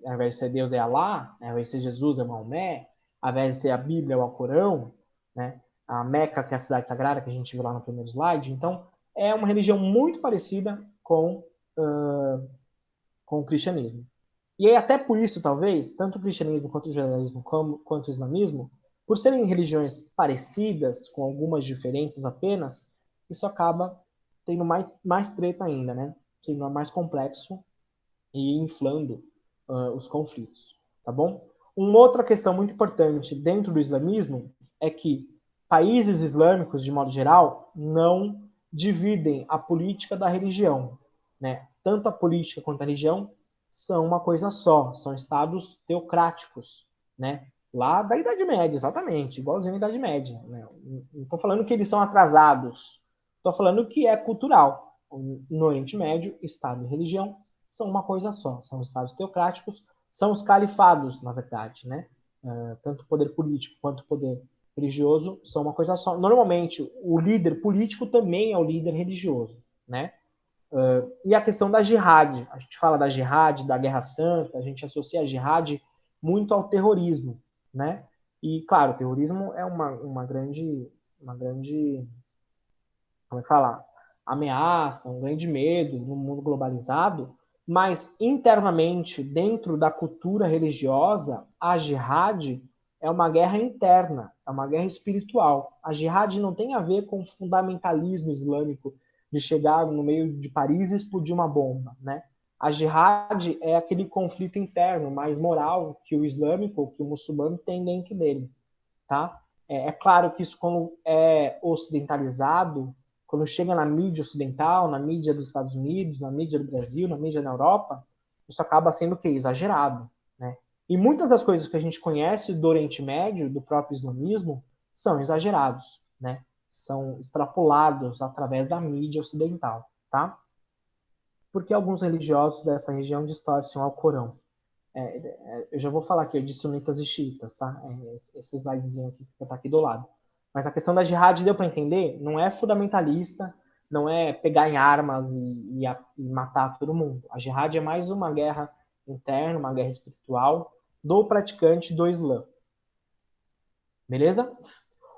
S1: ao invés de ser Deus é Alá, né? Ao invés de ser Jesus é Maomé, ao invés de ser a Bíblia é o Alcorão, né? A Meca, que é a cidade sagrada que a gente viu lá no primeiro slide. Então, é uma religião muito parecida com o cristianismo. E aí, até por isso, talvez, tanto o cristianismo quanto o judaísmo quanto o islamismo, por serem religiões parecidas, com algumas diferenças apenas, isso acaba tendo mais treta ainda, né? Sendo mais complexo e inflando os conflitos, tá bom? Uma outra questão muito importante dentro do islamismo é que países islâmicos, de modo geral, não dividem a política da religião, né? Tanto a política quanto a religião são uma coisa só, são estados teocráticos, né? Lá da Idade Média, exatamente, igualzinho à Idade Média. Né? Não estou falando que eles são atrasados, estou falando que é cultural. No Oriente Médio, Estado e religião são uma coisa só, são os estados teocráticos, são os califados, na verdade, né? Tanto o poder político quanto o poder religioso são uma coisa só. Normalmente, o líder político também é o líder religioso, né? E a questão da jihad, a gente fala da jihad, da guerra santa, a gente associa a jihad muito ao terrorismo, né? E, claro, o terrorismo é uma grande, como é que fala? Ameaça, um grande medo no mundo globalizado, mas internamente, dentro da cultura religiosa, a jihad é uma guerra interna, é uma guerra espiritual. A jihad não tem a ver com o fundamentalismo islâmico de chegar no meio de Paris e explodir uma bomba, né? A jihad é aquele conflito interno, mais moral, que o islâmico, que o muçulmano tem dentro dele, tá? É claro que isso, quando é ocidentalizado, quando chega na mídia ocidental, na mídia dos Estados Unidos, na mídia do Brasil, na mídia na Europa, isso acaba sendo o quê? Exagerado, né? E muitas das coisas que a gente conhece do Oriente Médio, do próprio islamismo, são exagerados, né? São extrapolados através da mídia ocidental, tá? Porque alguns religiosos dessa região distorcem o Alcorão. Eu já vou falar aqui de sunitas e xiitas, tá? Esse slidezinho aqui que tá aqui do lado. Mas a questão da jihad, deu para entender? Não é fundamentalista, não é pegar em armas e matar todo mundo. A jihad é mais uma guerra interna, uma guerra espiritual do praticante do Islã. Beleza?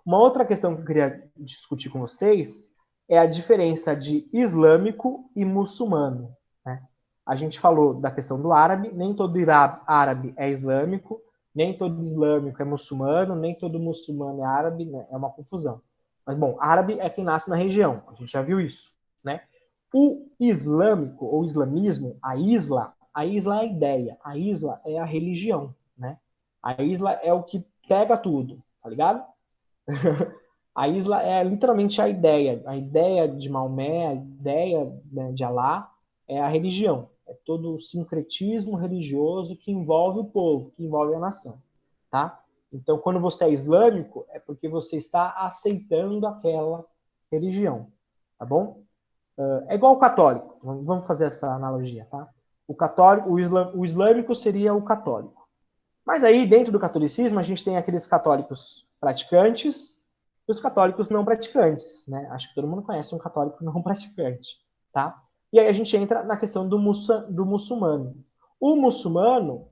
S1: Uma outra questão que eu queria discutir com vocês é a diferença de islâmico e muçulmano. Né? A gente falou da questão do árabe, nem todo árabe é islâmico, nem todo islâmico é muçulmano, nem todo muçulmano é árabe, né? É uma confusão. Mas, bom, árabe é quem nasce na região, a gente já viu isso. Né? O islâmico, ou islamismo, a isla é a ideia, a isla é a religião. Né? A isla é o que pega tudo, tá ligado? A isla é literalmente a ideia de Maomé, a ideia, né, de Alá é a religião, é todo o sincretismo religioso que envolve o povo, que envolve a nação, tá? Então, quando você é islâmico, é porque você está aceitando aquela religião, tá bom? É igual o católico, vamos fazer essa analogia, tá? O católico, o islâmico seria o católico. Mas aí, dentro do catolicismo, a gente tem aqueles católicos praticantes e os católicos não praticantes, né? Acho que todo mundo conhece um católico não praticante, tá? E aí a gente entra na questão do muçulmano. O muçulmano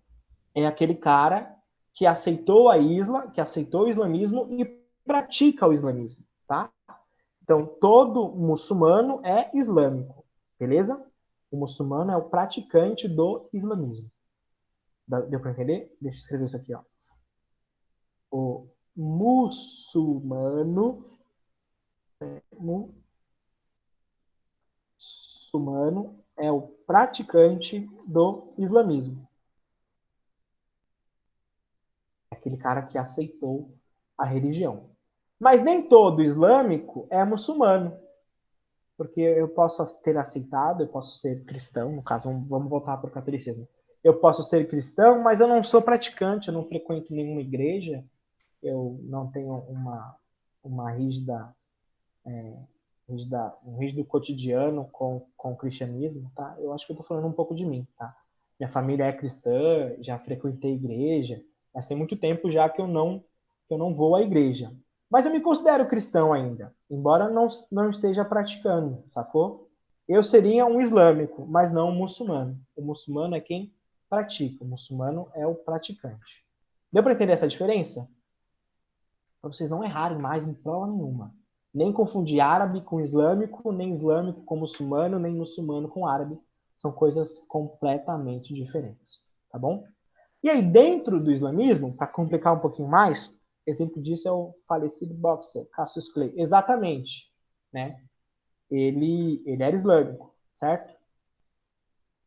S1: é aquele cara que aceitou a isla, que aceitou o islamismo e pratica o islamismo, tá? Então, todo muçulmano é islâmico, beleza? O muçulmano é o praticante do islamismo. Deu para entender? Deixa eu escrever isso aqui, ó. O muçulmano, muçulmano é o praticante do islamismo. É aquele cara que aceitou a religião. Mas nem todo islâmico é muçulmano. porque eu posso ter aceitado, eu posso ser cristão, no caso, vamos voltar para o catolicismo. Eu posso ser cristão, mas eu não sou praticante, eu não frequento nenhuma igreja, eu não tenho uma um rígido cotidiano com o cristianismo, tá? Eu acho que eu tô falando um pouco de mim, tá? Minha família é cristã, já frequentei igreja, mas tem muito tempo já que eu não vou à igreja. Mas eu me considero cristão ainda, embora não esteja praticando, sacou? Eu seria um islâmico, mas não um muçulmano. O muçulmano é quem pratica, o muçulmano é o praticante. Deu para entender essa diferença? Para vocês não errarem mais em prova nenhuma. Nem confundir árabe com islâmico, nem islâmico com muçulmano, nem muçulmano com árabe. São coisas completamente diferentes, tá bom? E aí, dentro do islamismo, para complicar um pouquinho mais, exemplo disso é o falecido boxer Cassius Clay. Exatamente, né? Ele era islâmico, certo?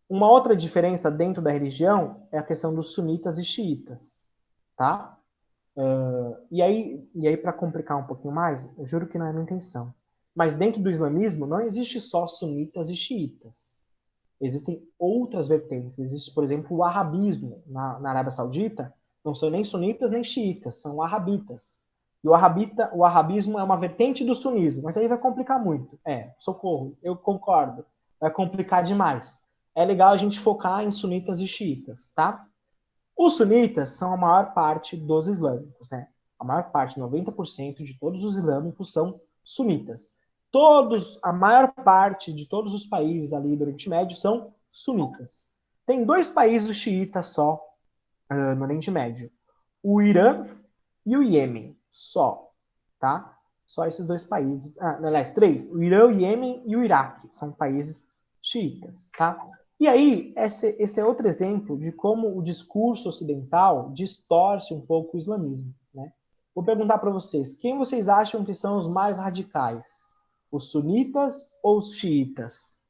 S1: Uma outra diferença dentro da religião é a questão dos sunitas e xiitas, tá? E aí para complicar um pouquinho mais, eu juro que não é a minha intenção. Mas dentro do islamismo não existe só sunitas e xiitas. Existem outras vertentes. Existe, por exemplo, o arabismo na Arábia Saudita. Não são nem sunitas nem xiitas, são arrabitas. E o arabismo é uma vertente do sunismo. Mas aí vai complicar muito. Socorro, eu concordo. Vai complicar demais. É legal a gente focar em sunitas e xiitas, tá? Os sunitas são a maior parte dos islâmicos, né? A maior parte, 90% de todos os islâmicos são sunitas. A maior parte de todos os países ali do Oriente Médio são sunitas. Tem dois países xiitas só no Oriente Médio. O Irã e o Iêmen, só, tá? Só esses dois países. Aliás, três. O Irã, o Iêmen e o Iraque são países xiitas, tá? E aí, esse é outro exemplo de como o discurso ocidental distorce um pouco o islamismo, né? Vou perguntar para vocês, quem vocês acham que são os mais radicais? Os sunitas ou os xiitas?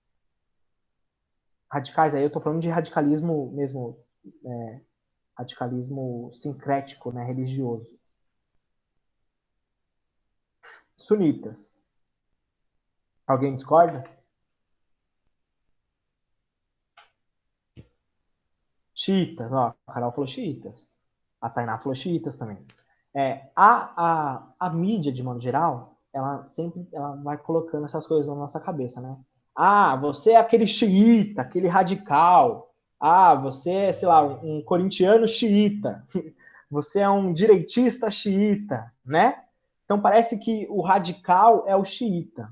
S1: Radicais aí, eu tô falando de radicalismo mesmo, radicalismo sincrético, né, religioso. Sunitas. Alguém discorda? Xiitas, ó, a Carol falou xiitas. A Tainá falou xiitas também. A mídia, de modo geral, ela vai colocando essas coisas na nossa cabeça, né? Ah, você é aquele xiita, aquele radical. Ah, você é, sei lá, um corintiano xiita. Você é um direitista xiita, né? Então parece que o radical é o xiita.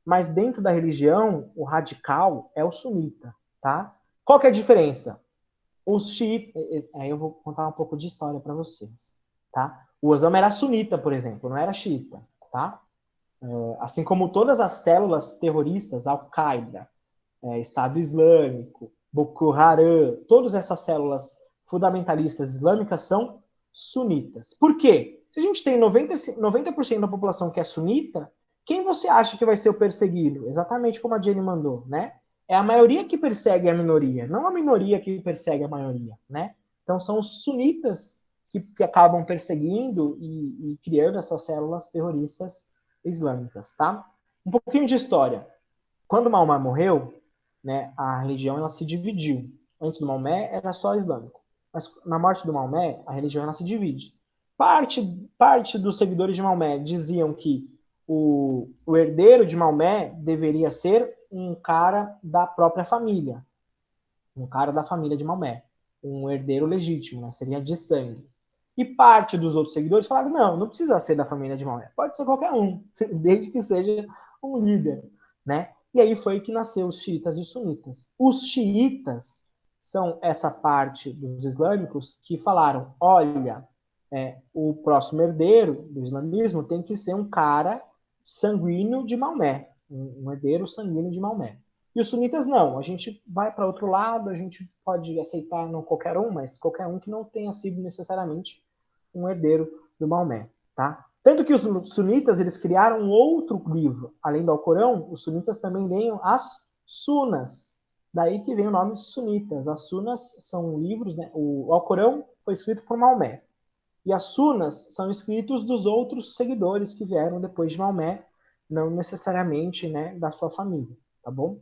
S1: Mas dentro da religião, o radical é o sunita, tá? Qual que é a diferença? Os xiitas, aí eu vou contar um pouco de história para vocês, tá? O Osama era sunita, por exemplo, não era xiita, tá? Assim como todas as células terroristas, Al-Qaeda, Estado Islâmico, Boko Haram, todas essas células fundamentalistas islâmicas são sunitas. Por quê? Se a gente tem 90% da população que é sunita, quem você acha que vai ser o perseguido? Exatamente como a Jenny mandou, né? É a maioria que persegue a minoria, não a minoria que persegue a maioria, né? Então são os sunitas que acabam perseguindo e criando essas células terroristas islâmicas, tá? Um pouquinho de história. Quando Maomé morreu, né, a religião ela se dividiu. Antes do Maomé era só islâmico, mas na morte do Maomé a religião ela se divide. Parte dos seguidores de Maomé diziam que o herdeiro de Maomé deveria ser um cara da própria família, um cara da família de Maomé, um herdeiro legítimo, né, seria de sangue. E parte dos outros seguidores falaram, não precisa ser da família de Maomé, pode ser qualquer um, desde que seja um líder, né? E aí foi que nasceu os xiitas e os sunitas. Os xiitas são essa parte dos islâmicos que falaram, olha, o próximo herdeiro do islamismo tem que ser um cara sanguíneo de Maomé, um herdeiro sanguíneo de Maomé. E os sunitas não, a gente vai para outro lado, a gente pode aceitar não qualquer um, mas qualquer um que não tenha sido necessariamente um herdeiro do Maomé, tá? Tanto que os sunitas eles criaram um outro livro, além do Alcorão, os sunitas também leem as Sunas. Daí que vem o nome sunitas. As Sunas são livros, né? O Alcorão foi escrito por Maomé. E as Sunas são escritos dos outros seguidores que vieram depois de Maomé, não necessariamente, né, da sua família, tá bom?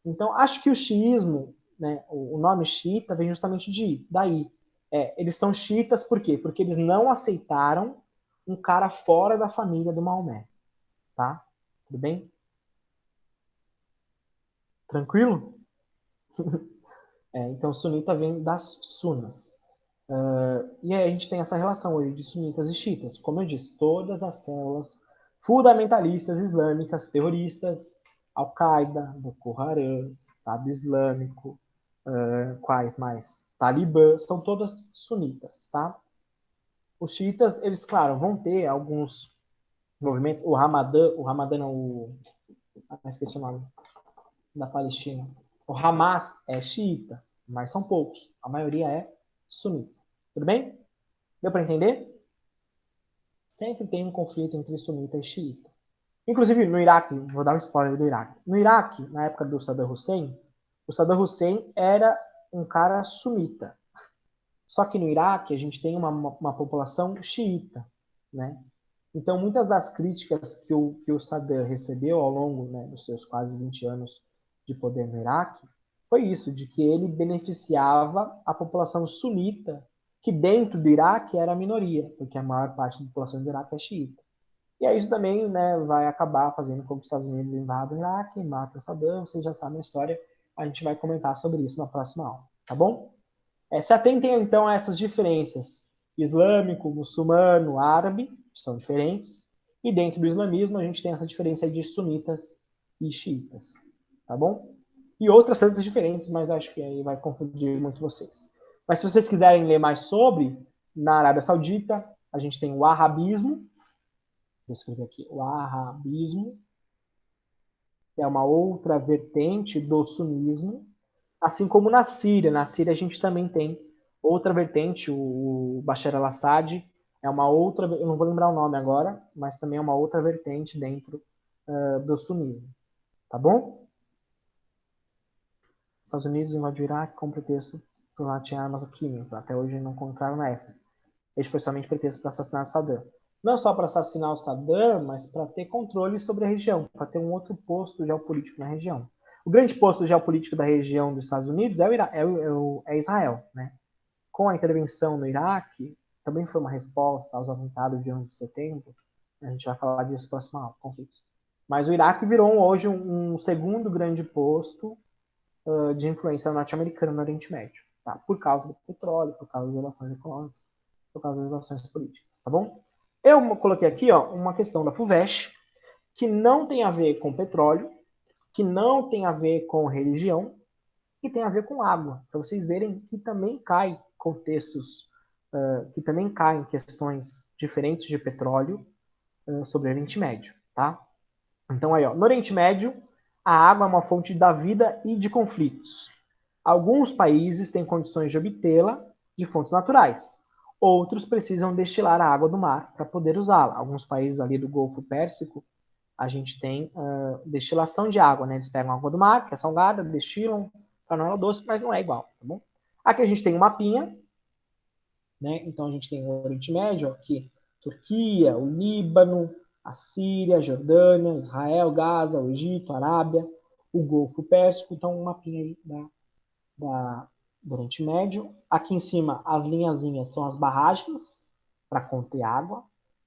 S1: Então, acho que o xiismo, né, o nome xiita vem justamente daí. Eles são xiitas por quê? Porque eles não aceitaram um cara fora da família do Maomé, tá? Tudo bem? Tranquilo? Então, sunita vem das sunas. E aí a gente tem essa relação hoje de sunitas e xiitas. Como eu disse, todas as células fundamentalistas islâmicas, terroristas, Al-Qaeda, Boko Haram, Estado Islâmico, quais mais? Talibã, são todas sunitas, tá? Os xiitas, eles, claro, vão ter alguns movimentos, o Ramadã não, esqueci o nome, da Palestina. O Hamas é xiita, mas são poucos. A maioria é sunita. Tudo bem? Deu para entender? Sempre tem um conflito entre sunita e xiita. Inclusive no Iraque, vou dar um spoiler do Iraque. No Iraque, na época do Saddam Hussein, o Saddam Hussein era um cara sunita. Só que no Iraque a gente tem uma população xiita, né? Então muitas das críticas que o Saddam recebeu ao longo, né, dos seus quase 20 anos de poder no Iraque foi isso, de que ele beneficiava a população sunita, que dentro do Iraque era a minoria, porque a maior parte da população do Iraque é xiita. E aí isso também, né, vai acabar fazendo com que os Estados Unidos invadam o Iraque, matem o Saddam, vocês já sabem a história, a gente vai comentar sobre isso na próxima aula, tá bom? Se atentem então a essas diferenças. Islâmico, muçulmano, árabe, são diferentes. E dentro do islamismo a gente tem essa diferença de sunitas e xiitas. Tá bom? E outras tantas diferentes, mas acho que aí vai confundir muito vocês. Mas se vocês quiserem ler mais sobre, na Arábia Saudita, a gente tem o Wahhabismo. Vou escrever aqui. O Wahhabismo é uma outra vertente do sunismo. Assim como na Síria. Na Síria a gente também tem outra vertente, o Bashar al-Assad é uma outra, eu não vou lembrar o nome agora, mas também é uma outra vertente dentro do sunismo. Tá bom? Os Estados Unidos invadiu o Iraque com pretexto por lá tinha armas químicas. Até hoje não encontraram essas. Este foi somente pretexto para assassinar o Saddam. Não só para assassinar o Saddam, mas para ter controle sobre a região, para ter um outro posto geopolítico na região. O grande posto geopolítico da região dos Estados Unidos é Israel, né? Com a intervenção no Iraque, também foi uma resposta aos atentados de 11 de setembro. A gente vai falar disso no próximo aula, conflitos. Mas o Iraque virou hoje um segundo grande posto de influência norte-americana no Oriente Médio, tá? Por causa do petróleo, por causa das relações econômicas, por causa das relações políticas, tá bom? Eu coloquei aqui, ó, uma questão da FUVEST que não tem a ver com petróleo, que não tem a ver com religião, que tem a ver com água, para vocês verem que também cai contextos, que também caem questões diferentes de petróleo sobre o Oriente Médio, tá? Então aí, ó, no Oriente Médio, a água é uma fonte da vida e de conflitos. Alguns países têm condições de obtê-la de fontes naturais. Outros precisam destilar a água do mar para poder usá-la. Alguns países ali do Golfo Pérsico, a gente tem destilação de água, né? Eles pegam a água do mar, que é salgada, destilam, tornam ela doce, mas não é igual, tá bom? Aqui a gente tem um mapinha, né? Então a gente tem o Oriente Médio, aqui Turquia, o Líbano, a Síria, a Jordânia, Israel, Gaza, o Egito, a Arábia, o Golfo Pérsico. Então um mapinha aí do Oriente Médio. Aqui em cima as linhazinhas são as barragens para conter água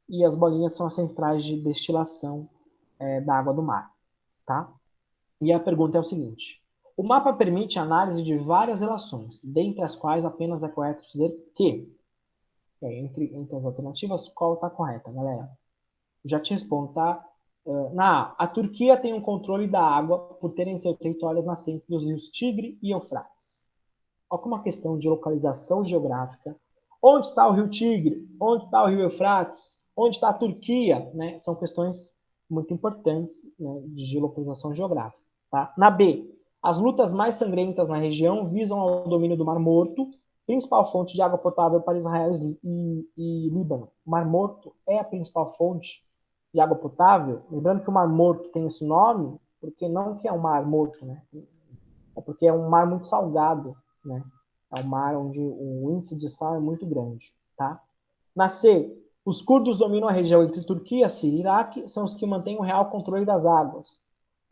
S1: e as bolinhas são as centrais de destilação da água do mar, tá? E a pergunta é o seguinte: o mapa permite a análise de várias relações, dentre as quais apenas é correto dizer que entre as alternativas, qual está correta, galera? Eu já te respondo, tá? Na A, a Turquia tem um controle da água por ter em seu território as nascentes dos rios Tigre e Eufrates. Olha como uma questão de localização geográfica. Onde está o rio Tigre? Onde está o rio Eufrates? Onde está a Turquia? Né? São questões muito importantes, né, de localização geográfica. Tá? Na B, as lutas mais sangrentas na região visam ao domínio do Mar Morto, principal fonte de água potável para Israel e Líbano. O Mar Morto é a principal fonte de água potável. Lembrando que o Mar Morto tem esse nome porque não que é um mar morto, né? É porque é um mar muito salgado, né? É um mar onde o índice de sal é muito grande, tá? Na C, Os curdos dominam a região entre Turquia, Síria e Iraque, são os que mantêm o real controle das águas.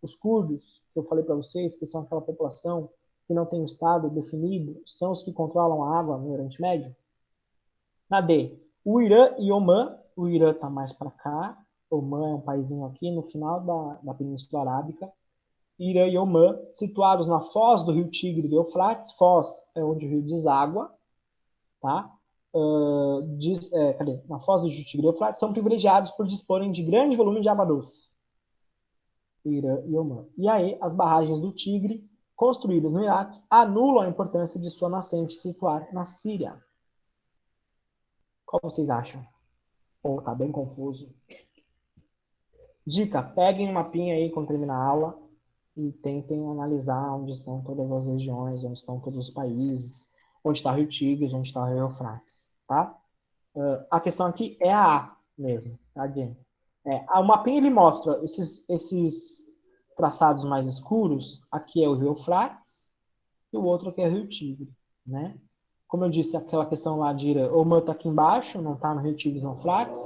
S1: Os curdos, que eu falei para vocês, que são aquela população que não tem um estado definido, são os que controlam a água no Oriente Médio. Na D, o Irã e Omã. O Irã está mais para cá. Omã é um paísinho aqui no final da Península Arábica. Irã e Omã, situados na foz do rio Tigre e do Eufrates. Foz é onde o rio deságua, tá? Cadê? Na foz do rio Tigre e Eufrates, são privilegiados por disporem de grande volume de água doce. Irã e Omã. E aí, as barragens do Tigre, construídas no Iraque, anulam a importância de sua nascente situar na Síria. Qual vocês acham? Ou tá bem confuso? Dica, peguem um mapinha aí quando terminar a aula e tentem analisar onde estão todas as regiões, onde estão todos os países, onde está o Rio Tigre, onde está o Rio Eufrates, tá? A questão aqui é a A mesmo, tá, Jenny? O mapinha ele mostra esses traçados mais escuros. Aqui é o Rio Eufrates e o outro aqui é o Rio Tigre, né? Como eu disse, aquela questão lá de Irã, Oman está aqui embaixo, não está no Rio Tigre e no Eufrates.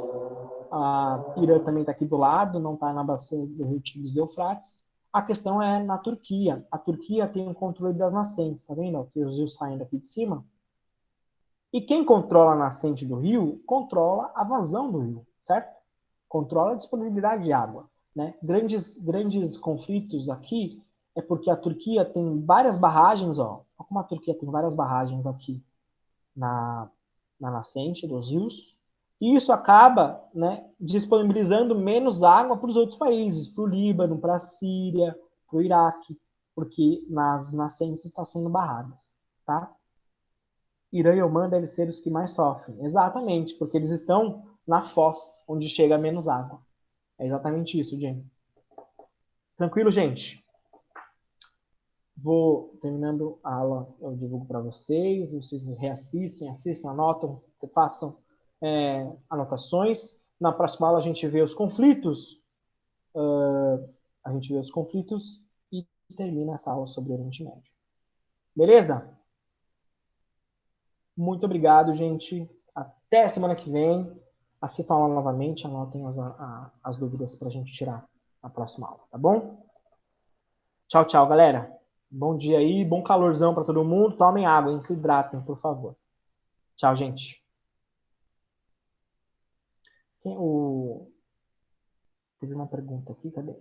S1: A Irã também está aqui do lado, não está na bacia do Rio Tigre e Eufrates. A questão é na Turquia. A Turquia tem o controle das nascentes, tá vendo? Aqui os rios saem daqui de cima. E quem controla a nascente do rio, controla a vazão do rio, certo? Controla a disponibilidade de água, né? Grandes conflitos aqui é porque a Turquia tem várias barragens, ó. Olha como a Turquia tem várias barragens aqui na, na nascente dos rios, e isso acaba, né, disponibilizando menos água para os outros países, para o Líbano, para a Síria, para o Iraque, porque nas nascentes estão sendo barradas, tá? Irã e Omã devem ser os que mais sofrem, exatamente, porque eles estão na foz, onde chega menos água. É exatamente isso, Jane. Tranquilo, gente? Vou terminando a aula, eu divulgo para vocês reassistem, assistam, anotam, façam anotações. Na próxima aula a gente vê os conflitos, e termina essa aula sobre o Oriente Médio. Beleza? Muito obrigado, gente. Até semana que vem. Assistam a aula novamente, anotem as dúvidas para a gente tirar na próxima aula, tá bom? Tchau, tchau, galera. Bom dia aí, bom calorzão para todo mundo. Tomem água, hein? Se hidratem, por favor. Tchau, gente. Teve uma pergunta aqui, cadê?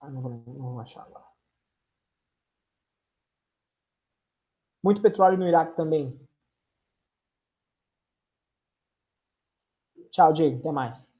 S1: Não vou achar agora. Muito petróleo no Iraque também. Tchau, Diego. Até mais.